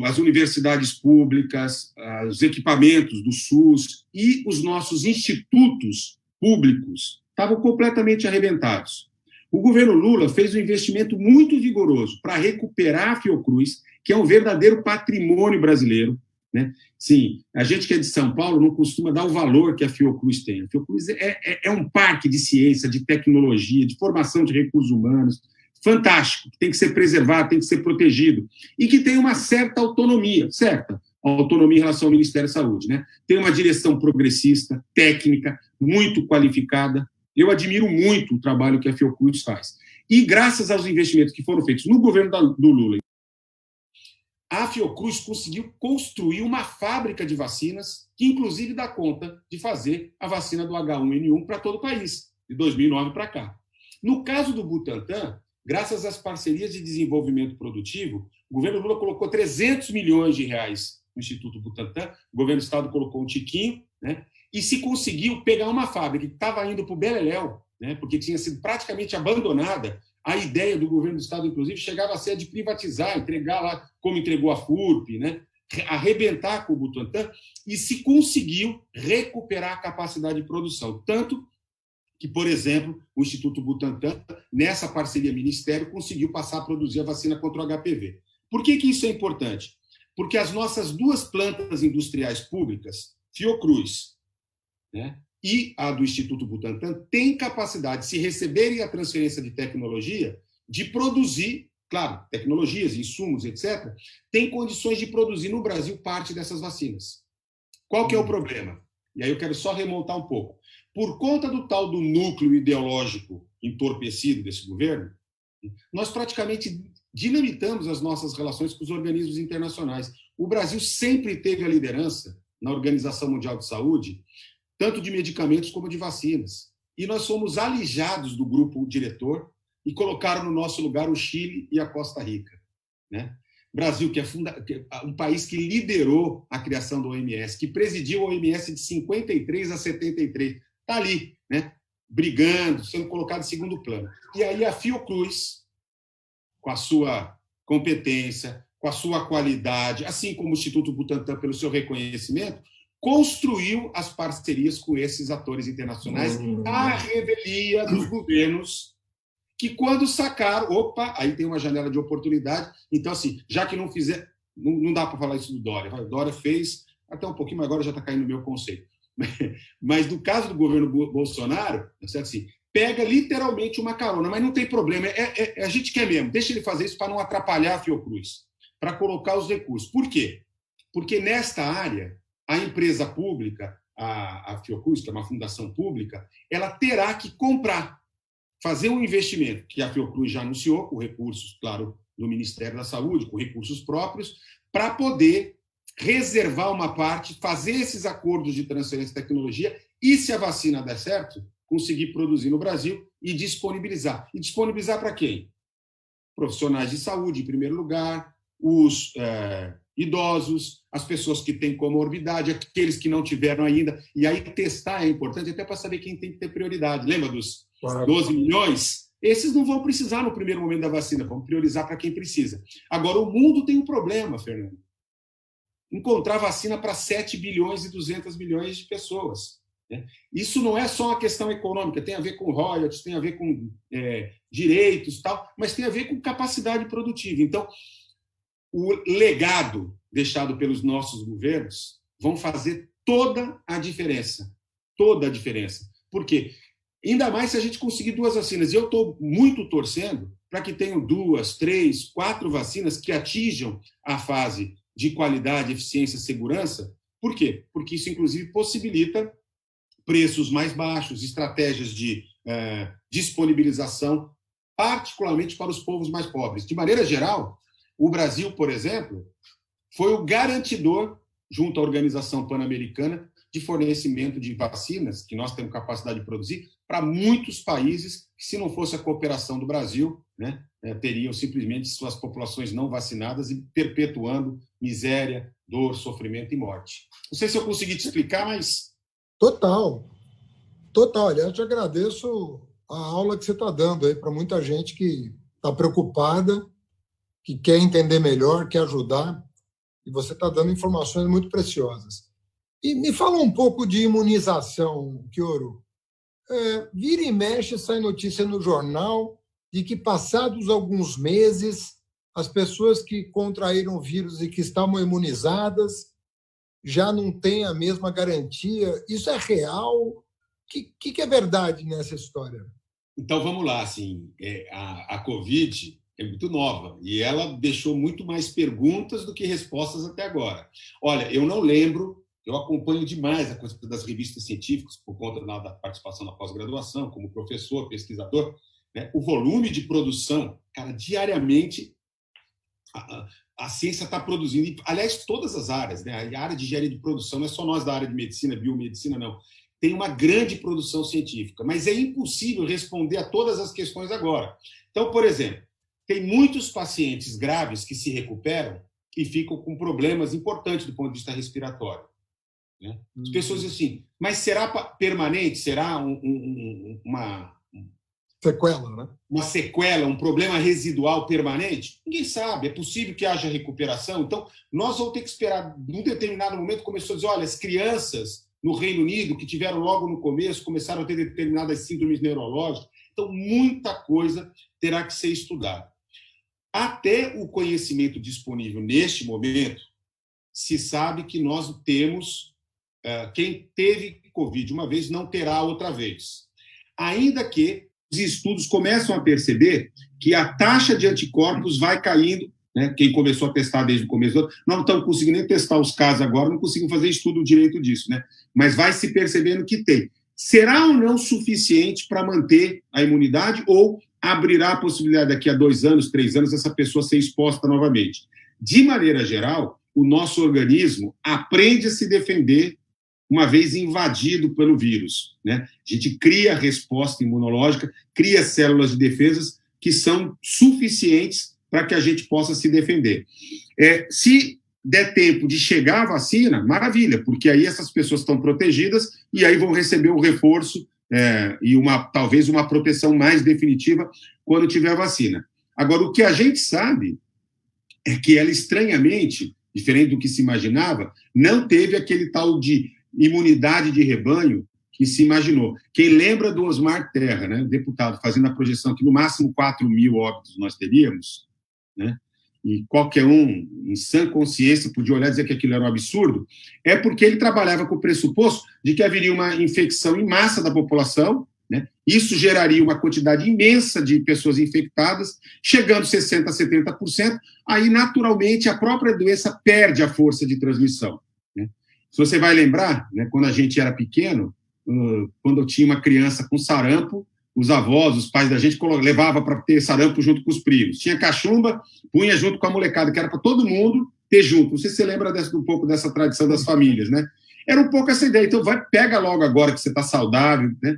Speaker 2: as universidades públicas, os equipamentos do SUS e os nossos institutos públicos estavam completamente arrebentados. O governo Lula fez um investimento muito vigoroso para recuperar a Fiocruz, que é um verdadeiro patrimônio brasileiro, né? Sim, a gente que é de São Paulo não costuma dar o valor que a Fiocruz tem. A Fiocruz é um parque de ciência, de tecnologia, de formação de recursos humanos, fantástico, que tem que ser preservado, tem que ser protegido, e que tem uma certa autonomia, autonomia em relação ao Ministério da Saúde, né? Tem uma direção progressista, técnica, muito qualificada. Eu admiro muito o trabalho que a Fiocruz faz. E graças aos investimentos que foram feitos no governo do Lula, a Fiocruz conseguiu construir uma fábrica de vacinas que, inclusive, dá conta de fazer a vacina do H1N1 para todo o país, de 2009 para cá. No caso do Butantan, graças às parcerias de desenvolvimento produtivo, o governo Lula colocou 300 milhões de reais no Instituto Butantan, o governo do Estado colocou um tiquinho, né? E se conseguiu pegar uma fábrica que estava indo para o Beleléu, né? Porque tinha sido praticamente abandonada. A ideia do governo do Estado, inclusive, chegava a ser de privatizar, entregar lá, como entregou a FURP, né? Arrebentar com o Butantan, e se conseguiu recuperar a capacidade de produção. Tanto que, por exemplo, o Instituto Butantan, nessa parceria ministério, conseguiu passar a produzir a vacina contra o HPV. Por que isso é importante? Porque as nossas duas plantas industriais públicas, Fiocruz, né, e a do Instituto Butantan, têm capacidade, se receberem a transferência de tecnologia, de produzir, claro, tecnologias, insumos, etc., tem condições de produzir no Brasil parte dessas vacinas. Qual que é o problema? E aí eu quero só remontar um pouco. Por conta do tal do núcleo ideológico entorpecido desse governo, nós praticamente dinamitamos as nossas relações com os organismos internacionais. O Brasil sempre teve a liderança na Organização Mundial de Saúde, tanto de medicamentos como de vacinas. E nós fomos alijados do grupo diretor e colocaram no nosso lugar o Chile e a Costa Rica, né? Brasil, que é um país que liderou a criação da OMS, que presidiu a OMS de 53 a 73, está ali, né? Brigando, sendo colocado em segundo plano. E aí a Fiocruz, com a sua competência, com a sua qualidade, assim como o Instituto Butantan, pelo seu reconhecimento, construiu as parcerias com esses atores internacionais à revelia dos governos, que quando sacaram, opa, aí tem uma janela de oportunidade. Então, assim, já que não fizer, não dá para falar isso do Dória. O Dória fez até um pouquinho, mas agora já está caindo no meu conceito. Mas no caso do governo Bolsonaro, assim, pega literalmente uma carona, mas não tem problema, a gente quer mesmo, deixa ele fazer isso para não atrapalhar a Fiocruz, para colocar os recursos. Por quê? Porque nesta área, a empresa pública, a Fiocruz, que é uma fundação pública, ela terá que comprar, fazer um investimento, que a Fiocruz já anunciou, com recursos, claro, do Ministério da Saúde, com recursos próprios, para poder reservar uma parte, fazer esses acordos de transferência de tecnologia e, se a vacina der certo, conseguir produzir no Brasil e disponibilizar. E disponibilizar para quem? Profissionais de saúde, em primeiro lugar, os idosos, as pessoas que têm comorbidade, aqueles que não tiveram ainda. E aí testar é importante até para saber quem tem que ter prioridade. Lembra dos 12 milhões? Esses não vão precisar no primeiro momento da vacina, vamos priorizar para quem precisa. Agora, o mundo tem um problema, Fernando. Encontrar vacina para 7 bilhões e 200 milhões de pessoas. Né? Isso não é só uma questão econômica, tem a ver com royalties, tem a ver com direitos, tal, mas tem a ver com capacidade produtiva. Então, o legado deixado pelos nossos governos vão fazer toda a diferença. Toda a diferença. Por quê? Ainda mais se a gente conseguir 2 vacinas. E eu estou muito torcendo para que tenham 2, 3, 4 vacinas que atinjam a fase de qualidade, eficiência, segurança. Por quê? Porque isso, inclusive, possibilita preços mais baixos, estratégias de disponibilização, particularmente para os povos mais pobres. De maneira geral, o Brasil, por exemplo, foi o garantidor, junto à Organização Pan-Americana, de fornecimento de vacinas, que nós temos capacidade de produzir, para muitos países que, se não fosse a cooperação do Brasil, né, teriam simplesmente suas populações não vacinadas e perpetuando miséria, dor, sofrimento e morte. Não sei se eu consegui te explicar, mas...
Speaker 1: Total. Total. Aliás, te agradeço a aula que você está dando aí para muita gente que está preocupada, que quer entender melhor, quer ajudar, e você está dando informações muito preciosas. E me fala um pouco de imunização, Kioro. Vira e mexe, sai notícia no jornal de que, passados alguns meses, as pessoas que contraíram o vírus e que estavam imunizadas já não tem a mesma garantia. Isso é real? O que é verdade nessa história?
Speaker 3: Então, vamos lá. Assim, a Covid é muito nova e ela deixou muito mais perguntas do que respostas até agora. Olha, eu não lembro, eu acompanho demais a coisa das revistas científicas por conta da participação na pós-graduação, como professor, pesquisador, né? O volume de produção, cara, diariamente a ciência está produzindo, aliás, todas as áreas, né? A área de engenharia de produção, não é só nós da área de medicina, biomedicina, não. Tem uma grande produção científica, mas é impossível responder a todas as questões agora. Então, por exemplo, tem muitos pacientes graves que se recuperam e ficam com problemas importantes do ponto de vista respiratório, né? As pessoas dizem assim, mas será permanente? Será uma
Speaker 1: sequela, né?
Speaker 3: Uma sequela, um problema residual permanente? Ninguém sabe. É possível que haja recuperação. Então, nós vamos ter que esperar. Num determinado momento, começou a dizer, olha, as crianças no Reino Unido, que tiveram logo no começo, começaram a ter determinadas síndromes neurológicas. Então, muita coisa terá que ser estudada. Até o conhecimento disponível neste momento, se sabe que nós temos... quem teve Covid uma vez não terá outra vez. Ainda que os estudos começam a perceber que a taxa de anticorpos vai caindo, né? Quem começou a testar desde o começo, não estamos conseguindo nem testar os casos agora, não conseguimos fazer estudo direito disso, né? Mas vai se percebendo que tem. Será ou não suficiente para manter a imunidade ou abrirá a possibilidade daqui a 2 anos, 3 anos, essa pessoa ser exposta novamente? De maneira geral, o nosso organismo aprende a se defender uma vez invadido pelo vírus, né? A gente cria resposta imunológica, cria células de defesas que são suficientes para que a gente possa se defender. Se der tempo de chegar a vacina, maravilha, porque aí essas pessoas estão protegidas e aí vão receber o reforço e talvez uma proteção mais definitiva quando tiver a vacina. Agora, o que a gente sabe é que ela, estranhamente, diferente do que se imaginava, não teve aquele tal de imunidade de rebanho que se imaginou. Quem lembra do Osmar Terra, né, deputado, fazendo a projeção que no máximo 4.000 óbitos nós teríamos, né, e qualquer um, em sã consciência, podia olhar e dizer que aquilo era um absurdo, é porque ele trabalhava com o pressuposto de que haveria uma infecção em massa da população, né, isso geraria uma quantidade imensa de pessoas infectadas, chegando a 60%, 70%, aí, naturalmente, a própria doença perde a força de transmissão. Se você vai lembrar, né, quando a gente era pequeno, quando eu tinha uma criança com sarampo, os avós, os pais da gente levavam para ter sarampo junto com os primos. Tinha cachumba, punha junto com a molecada, que era para todo mundo ter junto. Não sei se você lembra um pouco dessa tradição das famílias, né? Era um pouco essa ideia. Então, pega logo agora que você está saudável, né?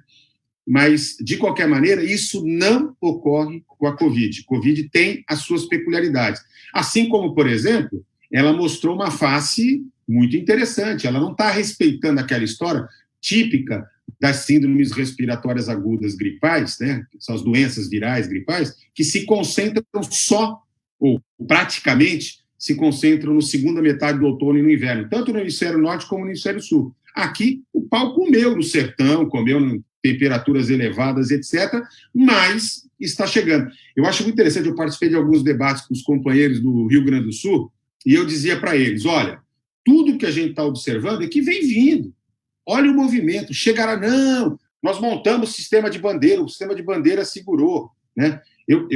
Speaker 3: Mas, de qualquer maneira, isso não ocorre com a Covid. A Covid tem as suas peculiaridades. Assim como, por exemplo, ela mostrou uma face muito interessante. Ela não está respeitando aquela história típica das síndromes respiratórias agudas gripais, né? São as doenças virais gripais, que se concentram só, ou praticamente, se concentram na segunda metade do outono e no inverno, tanto no hemisfério norte como no hemisfério sul. Aqui, o pau comeu no sertão, comeu em temperaturas elevadas, etc., mas está chegando. Eu acho muito interessante, eu participei de alguns debates com os companheiros do Rio Grande do Sul, e eu dizia para eles, olha, tudo que a gente está observando é que vem vindo. Olha o movimento, chegará, não, nós montamos o sistema de bandeira, o sistema de bandeira segurou, né? Eu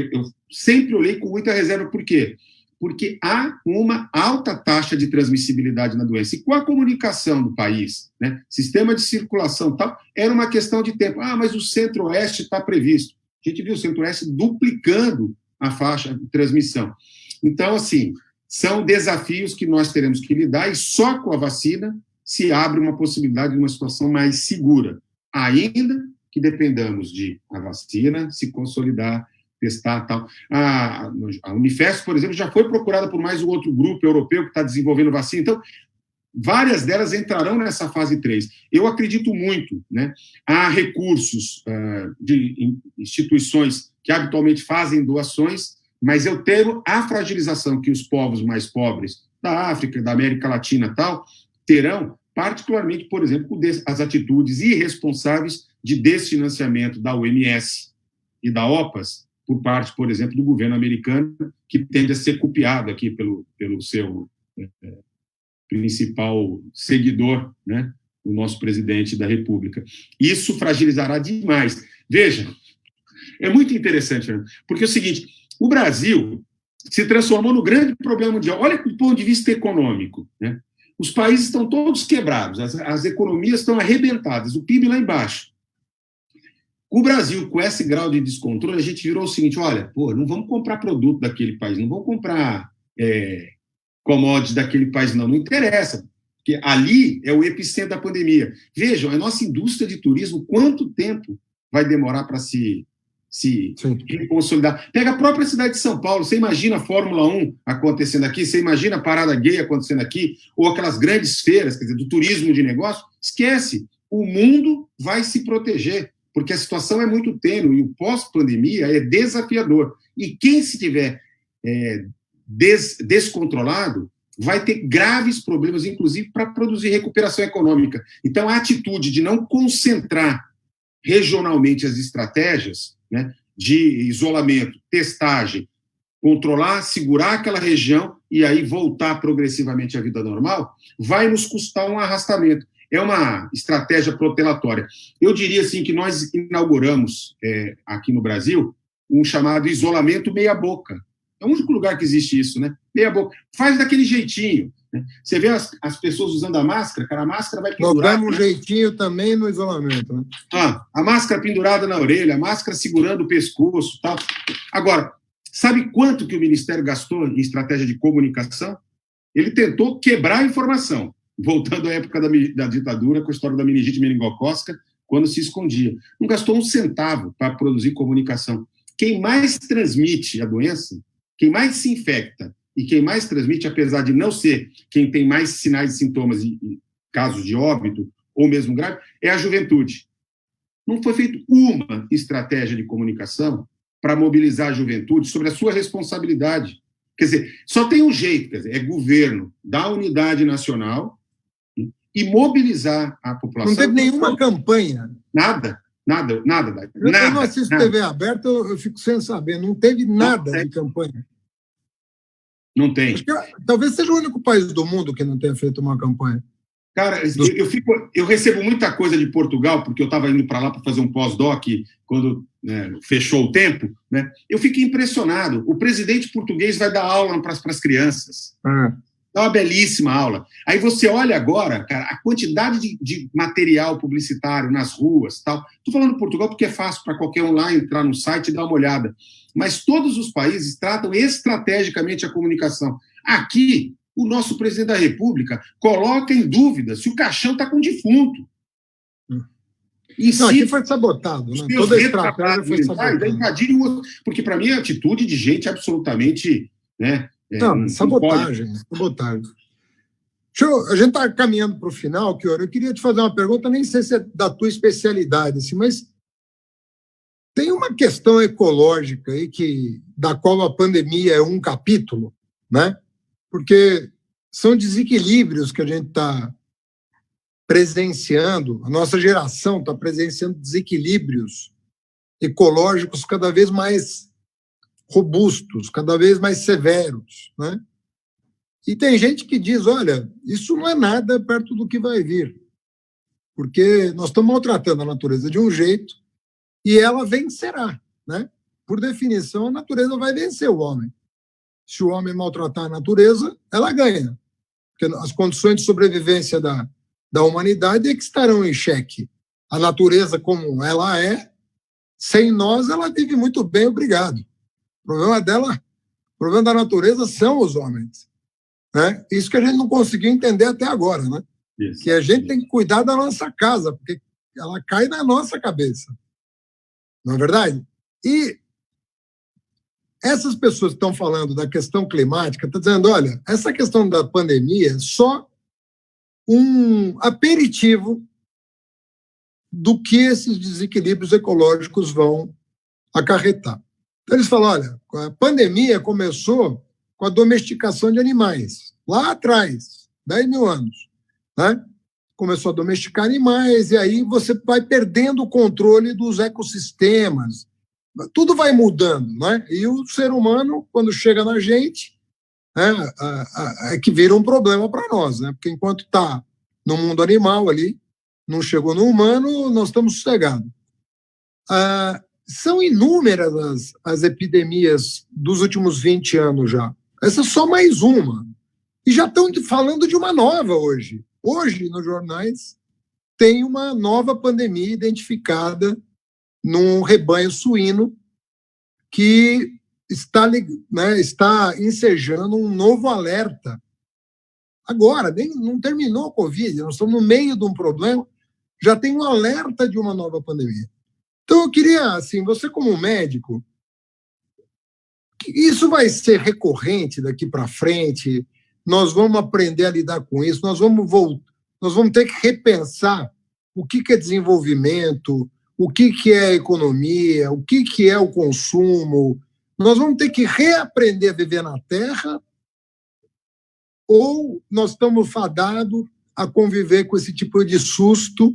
Speaker 3: sempre olhei com muita reserva, por quê? Porque há uma alta taxa de transmissibilidade na doença. E com a comunicação do país, né, sistema de circulação tal, era uma questão de tempo. Mas o Centro-Oeste está previsto. A gente viu o Centro-Oeste duplicando a faixa de transmissão. Então, assim, são desafios que nós teremos que lidar e só com a vacina se abre uma possibilidade de uma situação mais segura, ainda que dependamos de a vacina se consolidar, testar tal. A Unifesp, por exemplo, já foi procurada por mais um outro grupo europeu que está desenvolvendo vacina. Então, várias delas entrarão nessa fase 3. Eu acredito muito, né? Há recursos de instituições que habitualmente fazem doações, mas eu temo a fragilização que os povos mais pobres da África, da América Latina e tal, terão, particularmente, por exemplo, com as atitudes irresponsáveis de desfinanciamento da OMS e da OPAS, por parte, por exemplo, do governo americano, que tende a ser copiado aqui pelo seu principal seguidor, né, o nosso presidente da República. Isso fragilizará demais. Veja, é muito interessante, né? Porque é o seguinte, o Brasil se transformou no grande problema mundial. Olha do ponto de vista econômico, né? Os países estão todos quebrados, as economias estão arrebentadas, o PIB lá embaixo. O Brasil, com esse grau de descontrole, a gente virou o seguinte, olha, pô, não vamos comprar produto daquele país, não vamos comprar commodities daquele país, não interessa, porque ali é o epicentro da pandemia. Vejam, a nossa indústria de turismo, quanto tempo vai demorar para se consolidar? Pega a própria cidade de São Paulo, você imagina a Fórmula 1 acontecendo aqui, você imagina a parada gay acontecendo aqui, ou aquelas grandes feiras, quer dizer, do turismo de negócio, esquece, o mundo vai se proteger, porque a situação é muito tênue, e o pós-pandemia é desafiador. E quem se tiver descontrolado vai ter graves problemas, inclusive, para produzir recuperação econômica. Então, a atitude de não concentrar regionalmente as estratégias, né, de isolamento, testagem, controlar, segurar aquela região e aí voltar progressivamente à vida normal, vai nos custar um arrastamento. É uma estratégia protelatória. Eu diria assim que nós inauguramos aqui no Brasil um chamado isolamento meia-boca. É o único lugar que existe isso, né? Meia-boca. Faz daquele jeitinho. Né? Você vê as pessoas usando a máscara, cara, a máscara vai pendurar.
Speaker 1: Nós damos um jeitinho também no isolamento. Né?
Speaker 3: A máscara pendurada na orelha, a máscara segurando o pescoço, tal. Agora, sabe quanto que o Ministério gastou em estratégia de comunicação? Ele tentou quebrar a informação, voltando à época da ditadura, com a história da meningite meningocócica, quando se escondia. Não gastou um centavo para produzir comunicação. Quem mais transmite a doença, quem mais se infecta e quem mais transmite, apesar de não ser quem tem mais sinais e sintomas e casos de óbito, ou mesmo grave, é a juventude. Não foi feita uma estratégia de comunicação para mobilizar a juventude sobre a sua responsabilidade. Quer dizer, só tem um jeito, quer dizer, é governo da unidade nacional e mobilizar a população.
Speaker 1: Não teve nenhuma campanha.
Speaker 3: Nada.
Speaker 1: Eu não assisto TV aberta, eu fico sem saber. Não teve nada de campanha.
Speaker 3: Não tem.
Speaker 1: Acho que, talvez seja o único país do mundo que não tenha feito uma campanha.
Speaker 3: Cara, eu recebo muita coisa de Portugal, porque eu estava indo para lá para fazer um pós-doc quando fechou o tempo. Né? Eu fiquei impressionado. O presidente português vai dar aula para as crianças. Dá uma belíssima aula. Aí você olha agora, cara, a quantidade de material publicitário nas ruas, tal. Estou falando Portugal porque é fácil para qualquer um lá entrar no site e dar uma olhada. Mas todos os países tratam estrategicamente a comunicação. Aqui, o nosso presidente da República coloca em dúvida se o caixão está com defunto.
Speaker 1: Não, aqui foi sabotado. Né? Toda a estratégia foi sabotada.
Speaker 3: Porque, para mim, é atitude de gente absolutamente... Né,
Speaker 1: sabotagem. A gente está caminhando para o final, Chioro. Eu queria te fazer uma pergunta, nem sei se é da tua especialidade, assim, mas tem uma questão ecológica aí da qual a pandemia é um capítulo, né? Porque são desequilíbrios que a gente está presenciando, a nossa geração está presenciando desequilíbrios ecológicos cada vez mais robustos, cada vez mais severos, né? E tem gente que diz, olha, isso não é nada perto do que vai vir, porque nós estamos maltratando a natureza de um jeito e ela vencerá, né? Por definição, a natureza vai vencer o homem. Se o homem maltratar a natureza, ela ganha, porque as condições de sobrevivência da humanidade é que estarão em xeque. A natureza como ela é, sem nós, ela vive muito bem, obrigado. O problema da natureza são os homens. Né? Isso que a gente não conseguiu entender até agora. Né? Isso, que a gente tem que cuidar da nossa casa, porque ela cai na nossa cabeça. Não é verdade? E essas pessoas que estão falando da questão climática estão dizendo, olha, essa questão da pandemia é só um aperitivo do que esses desequilíbrios ecológicos vão acarretar. Então, eles falam, olha, a pandemia começou com a domesticação de animais, lá atrás, 10 mil anos. Né? Começou a domesticar animais, e aí você vai perdendo o controle dos ecossistemas. Tudo vai mudando, né? E o ser humano, quando chega na gente, né, é que vira um problema para nós, né? Porque enquanto está no mundo animal ali, não chegou no humano, nós estamos sossegados. São inúmeras as epidemias dos últimos 20 anos já. Essa é só mais uma. E já estão falando de uma nova hoje. Hoje, nos jornais, tem uma nova pandemia identificada num rebanho suíno que está ensejando um novo alerta. Agora, não terminou a Covid, nós estamos no meio de um problema, já tem um alerta de uma nova pandemia. Então, eu queria, assim, você como médico, isso vai ser recorrente daqui para frente, nós vamos aprender a lidar com isso, nós vamos ter que repensar o que é desenvolvimento, o que é economia, o que é o consumo. Nós vamos ter que reaprender a viver na Terra ou nós estamos fadados a conviver com esse tipo de susto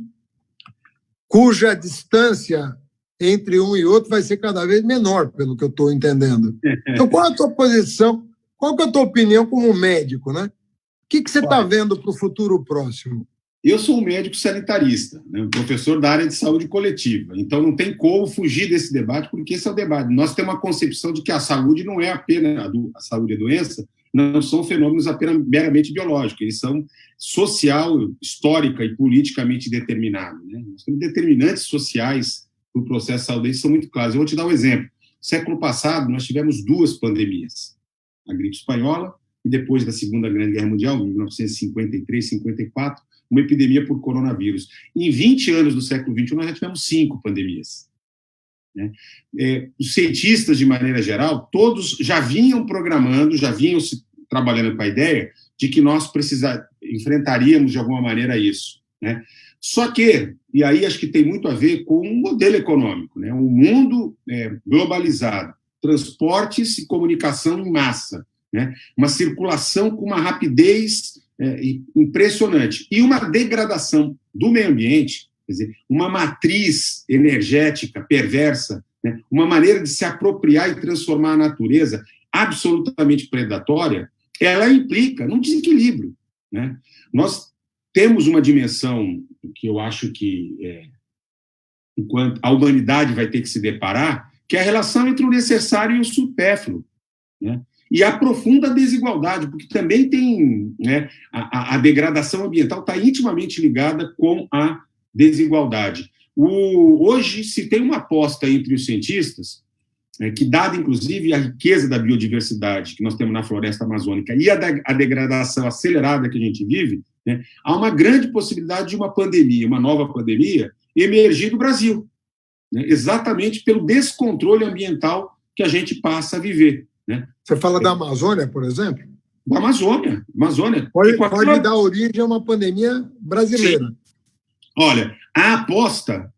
Speaker 1: cuja distância entre um e outro vai ser cada vez menor, pelo que eu estou entendendo. Então, qual é a tua posição? Qual é a tua opinião como médico, né? O que você está vendo para o futuro próximo?
Speaker 3: Eu sou um médico sanitarista, né, um professor da área de saúde coletiva, então não tem como fugir desse debate, porque esse é o debate. Nós temos uma concepção de que a saúde não é apenas a saúde e a doença, não são fenômenos apenas meramente biológicos, eles são social, histórica e politicamente determinados. Né? Nós temos determinantes sociais para o processo de saúde, são muito claros. Eu vou te dar um exemplo. Século passado, nós tivemos 2 pandemias, a gripe espanhola e depois da Segunda Grande Guerra Mundial, em 1953, 54, uma epidemia por coronavírus. Em 20 anos do século XXI, nós já tivemos 5 pandemias. Né? Os cientistas, de maneira geral, todos já vinham programando, já vinham trabalhando com a ideia de que nós enfrentaríamos, de alguma maneira, isso. Né? Só que, e aí acho que tem muito a ver com o modelo econômico, né? Um mundo globalizado, transportes e comunicação em massa, né? Uma circulação com uma rapidez impressionante e uma degradação do meio ambiente, quer dizer, uma matriz energética perversa, né? Uma maneira de se apropriar e transformar a natureza absolutamente predatória, ela implica num desequilíbrio. Né? Nós temos uma dimensão que eu acho que enquanto a humanidade vai ter que se deparar, que é a relação entre o necessário e o supérfluo, né? E a profunda desigualdade, porque também tem, né, a degradação ambiental está intimamente ligada com a desigualdade. Hoje se tem uma aposta entre os cientistas, que dada, inclusive, a riqueza da biodiversidade que nós temos na floresta amazônica e a degradação acelerada que a gente vive, né, há uma grande possibilidade de uma pandemia, uma nova pandemia, emergir do Brasil, né, exatamente pelo descontrole ambiental que a gente passa a viver. Né?
Speaker 1: Você fala da Amazônia, por exemplo?
Speaker 3: Da Amazônia.
Speaker 1: Pode dar origem a uma pandemia brasileira. Sim.
Speaker 3: Olha, a aposta...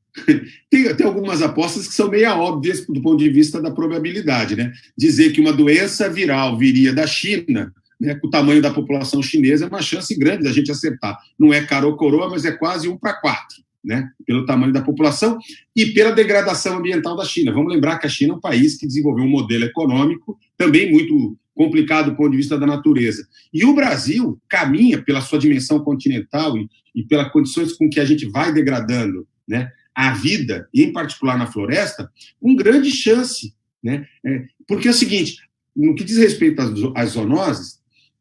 Speaker 3: Tem algumas apostas que são meio óbvias do ponto de vista da probabilidade. Né? Dizer que uma doença viral viria da China, né, com o tamanho da população chinesa, é uma chance grande da gente acertar. Não é caro ou coroa, mas é quase 1 para 4. Né, pelo tamanho da população e pela degradação ambiental da China. Vamos lembrar que a China é um país que desenvolveu um modelo econômico também muito complicado do ponto de vista da natureza. E o Brasil caminha, pela sua dimensão continental e pelas condições com que a gente vai degradando, né, a vida, e em particular na floresta, com grande chance. Né, porque é o seguinte, no que diz respeito às zoonoses,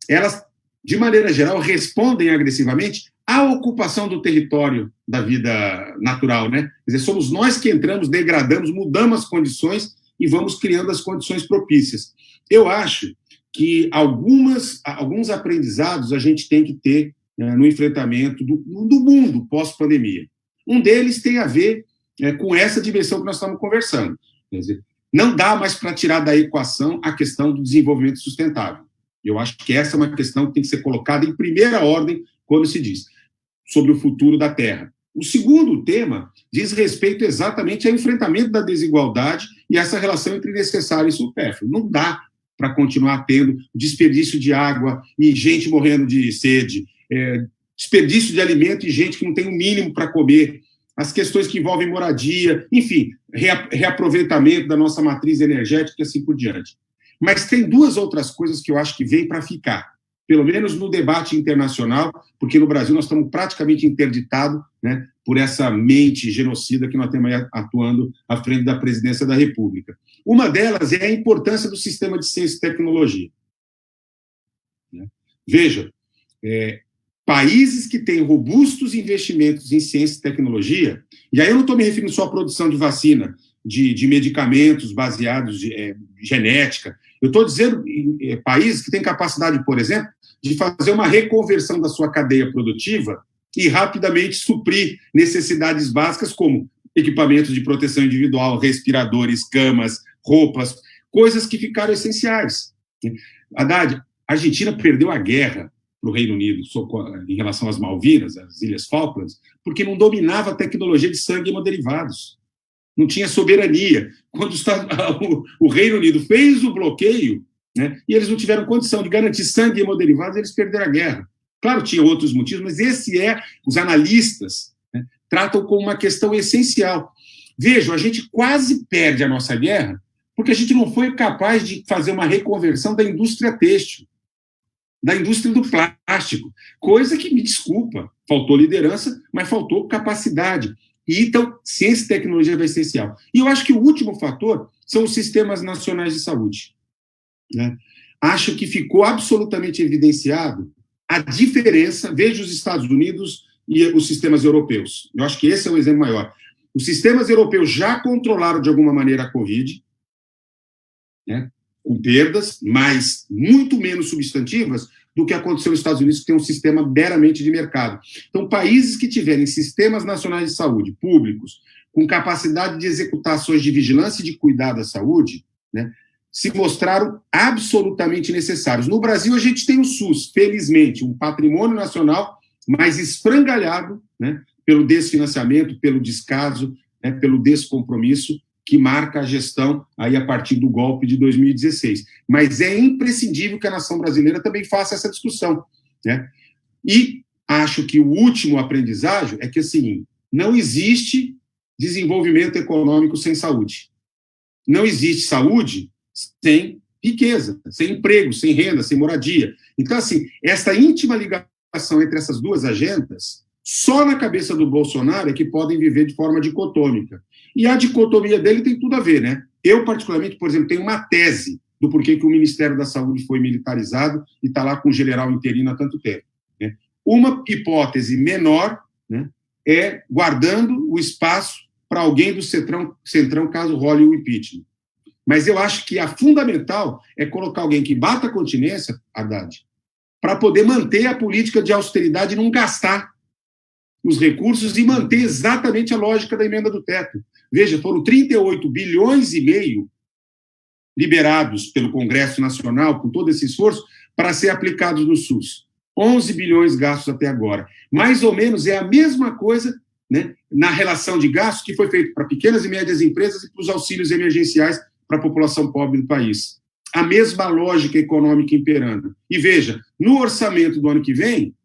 Speaker 3: elas, de maneira geral, respondem agressivamente à ocupação do território da vida natural, né? Quer dizer, somos nós que entramos, degradamos, mudamos as condições e vamos criando as condições propícias. Eu acho que alguns aprendizados a gente tem que ter no enfrentamento do mundo pós-pandemia. Um deles tem a ver com essa dimensão que nós estamos conversando. Quer dizer, não dá mais para tirar da equação a questão do desenvolvimento sustentável. Eu acho que essa é uma questão que tem que ser colocada em primeira ordem quando se diz sobre o futuro da Terra. O segundo tema diz respeito exatamente ao enfrentamento da desigualdade e essa relação entre necessário e supérfluo. Não dá para continuar tendo desperdício de água e gente morrendo de sede, desperdício de alimento e gente que não tem o mínimo para comer, as questões que envolvem moradia, enfim, reaproveitamento da nossa matriz energética e assim por diante. Mas tem duas outras coisas que eu acho que vêm para ficar, pelo menos no debate internacional, porque no Brasil nós estamos praticamente interditados, né, por essa mente genocida que nós temos aí atuando à frente da presidência da República. Uma delas é a importância do sistema de ciência e tecnologia. Veja, países que têm robustos investimentos em ciência e tecnologia, e aí eu não estou me referindo só à produção de vacina, de medicamentos baseados em genética, eu estou dizendo países que têm capacidade, por exemplo, de fazer uma reconversão da sua cadeia produtiva e rapidamente suprir necessidades básicas como equipamentos de proteção individual, respiradores, camas, roupas, coisas que ficaram essenciais. Haddad, a Argentina perdeu a guerra para o Reino Unido em relação às Malvinas, às Ilhas Falklands, porque não dominava a tecnologia de sangue e hemoderivados. Não tinha soberania. Quando o Reino Unido fez o bloqueio, né, e eles não tiveram condição de garantir sangue e hemoderivados, eles perderam a guerra. Claro, tinha outros motivos, mas os analistas, né, tratam como uma questão essencial. Vejam, a gente quase perde a nossa guerra porque a gente não foi capaz de fazer uma reconversão da indústria têxtil, da indústria do plástico, coisa que, me desculpa, faltou liderança, mas faltou capacidade. E, então, ciência e tecnologia vai ser essencial. E eu acho que o último fator são os sistemas nacionais de saúde. Né? Acho que ficou absolutamente evidenciado a diferença, veja os Estados Unidos e os sistemas europeus. Eu acho que esse é o exemplo maior. Os sistemas europeus já controlaram, de alguma maneira, a Covid, né, com perdas, mas muito menos substantivas do que aconteceu nos Estados Unidos, que tem um sistema meramente de mercado. Então, países que tiverem sistemas nacionais de saúde públicos, com capacidade de executar ações de vigilância e de cuidar da saúde, né, se mostraram absolutamente necessários. No Brasil, a gente tem o SUS, felizmente, um patrimônio nacional, mas esfrangalhado, né, pelo desfinanciamento, pelo descaso, né, pelo descompromisso, que marca a gestão aí a partir do golpe de 2016. Mas é imprescindível que a nação brasileira também faça essa discussão, né? E acho que o último aprendizagem é que, assim, não existe desenvolvimento econômico sem saúde. Não existe saúde sem riqueza, sem emprego, sem renda, sem moradia. Então, assim, essa íntima ligação entre essas duas agendas, só na cabeça do Bolsonaro é que podem viver de forma dicotômica. E a dicotomia dele tem tudo a ver, né? Eu, particularmente, por exemplo, tenho uma tese do porquê que o Ministério da Saúde foi militarizado e está lá com o general interino há tanto tempo, né? Uma hipótese menor, né, é guardando o espaço para alguém do Centrão caso role o impeachment. Mas eu acho que a fundamental é colocar alguém que bata a continência, Haddad, para poder manter a política de austeridade e não gastar os recursos e manter exatamente a lógica da emenda do teto. Veja, foram 38 bilhões e meio liberados pelo Congresso Nacional, com todo esse esforço, para ser aplicados no SUS. 11 bilhões gastos até agora. Mais ou menos é a mesma coisa, né, na relação de gastos que foi feito para pequenas e médias empresas e para os auxílios emergenciais para a população pobre do país. A mesma lógica econômica imperando. E veja, no orçamento do ano que vem,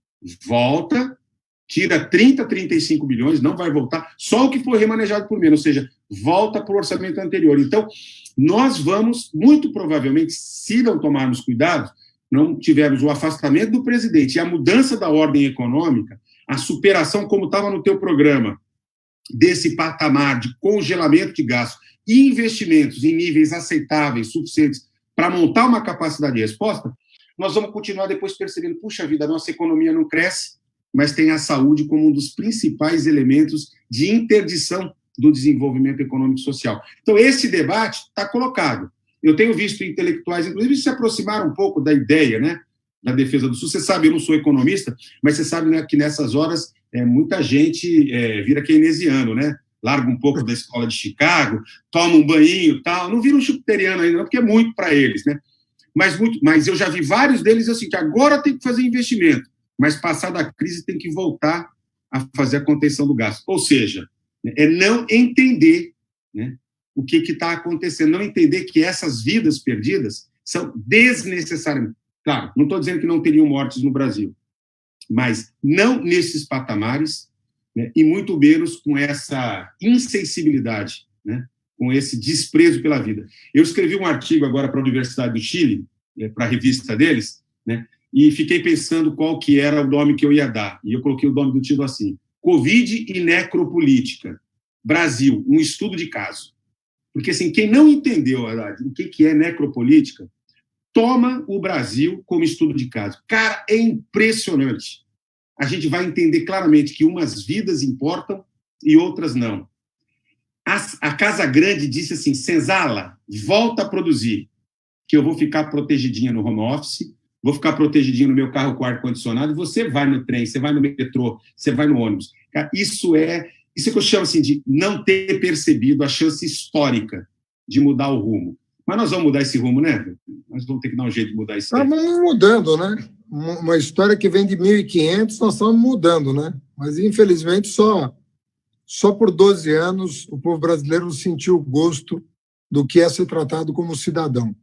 Speaker 3: volta, tira 30, 35 bilhões, não vai voltar, só o que foi remanejado por menos, ou seja, volta para o orçamento anterior. Então, nós vamos, muito provavelmente, se não tomarmos cuidado, não tivermos o afastamento do presidente e a mudança da ordem econômica, a superação, como estava no teu programa, desse patamar de congelamento de gastos e investimentos em níveis aceitáveis, suficientes, para montar uma capacidade de resposta, nós vamos continuar depois percebendo, puxa vida, a nossa economia não cresce, mas tem a saúde como um dos principais elementos de interdição do desenvolvimento econômico e social. Então, esse debate está colocado. Eu tenho visto intelectuais, inclusive, se aproximaram um pouco da ideia, né, da defesa do SUS. Você sabe, eu não sou economista, mas você sabe, né, que nessas horas muita gente vira keynesiano, né? Larga um pouco da escola de Chicago, toma um banhinho e tal. Não vira um jupiteriano ainda, não, porque é muito para eles, né? Mas eu já vi vários deles assim, que agora tem que fazer investimento, mas passada a crise tem que voltar a fazer a contenção do gasto. Ou seja, é não entender, né, o que está acontecendo, não entender que essas vidas perdidas são desnecessariamente... Claro, não estou dizendo que não teriam mortes no Brasil, mas não nesses patamares, né, e muito menos com essa insensibilidade, né, com esse desprezo pela vida. Eu escrevi um artigo agora para a Universidade do Chile, para a revista deles, né? E fiquei pensando qual que era o nome que eu ia dar. E eu coloquei o nome do título assim: Covid e Necropolítica. Brasil, um estudo de caso. Porque, assim, quem não entendeu, Haddad, o que é necropolítica, toma o Brasil como estudo de caso. Cara, é impressionante. A gente vai entender claramente que umas vidas importam e outras não. A Casa Grande disse assim: Senzala, volta a produzir, que eu vou ficar protegidinha no home office, vou ficar protegidinho no meu carro com ar-condicionado, você vai no trem, você vai no metrô, você vai no ônibus. Cara, isso é que eu chamo assim, de não ter percebido a chance histórica de mudar o rumo. Mas nós vamos mudar esse rumo, né? Nós vamos ter que dar um jeito de mudar isso.
Speaker 1: Estamos mudando, né? Uma história que vem de 1500, nós estamos mudando, né? Mas, infelizmente, só por 12 anos o povo brasileiro sentiu o gosto do que é ser tratado como cidadão,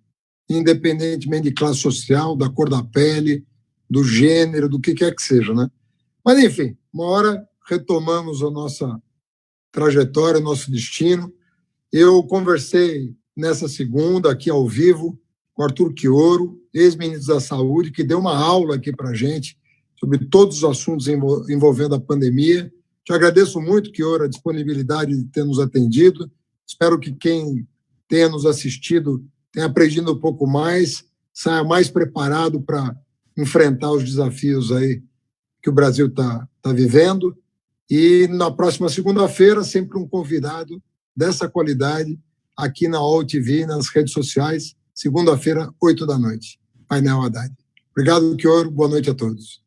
Speaker 1: independentemente de classe social, da cor da pele, do gênero, do que quer que seja, né? Mas, enfim, uma hora retomamos a nossa trajetória, nosso destino. Eu conversei nessa segunda, aqui ao vivo, com Arthur Quioro, ex-ministro da Saúde, que deu uma aula aqui para a gente sobre todos os assuntos envolvendo a pandemia. Te agradeço muito, Quioro, a disponibilidade de ter nos atendido. Espero que quem tenha nos assistido tenha aprendido um pouco mais, saia mais preparado para enfrentar os desafios aí que o Brasil está vivendo. E na próxima segunda-feira, sempre um convidado dessa qualidade aqui na UOL TV, nas redes sociais, segunda-feira, 20h. Painel Haddad. Obrigado, Quioro. Boa noite a todos.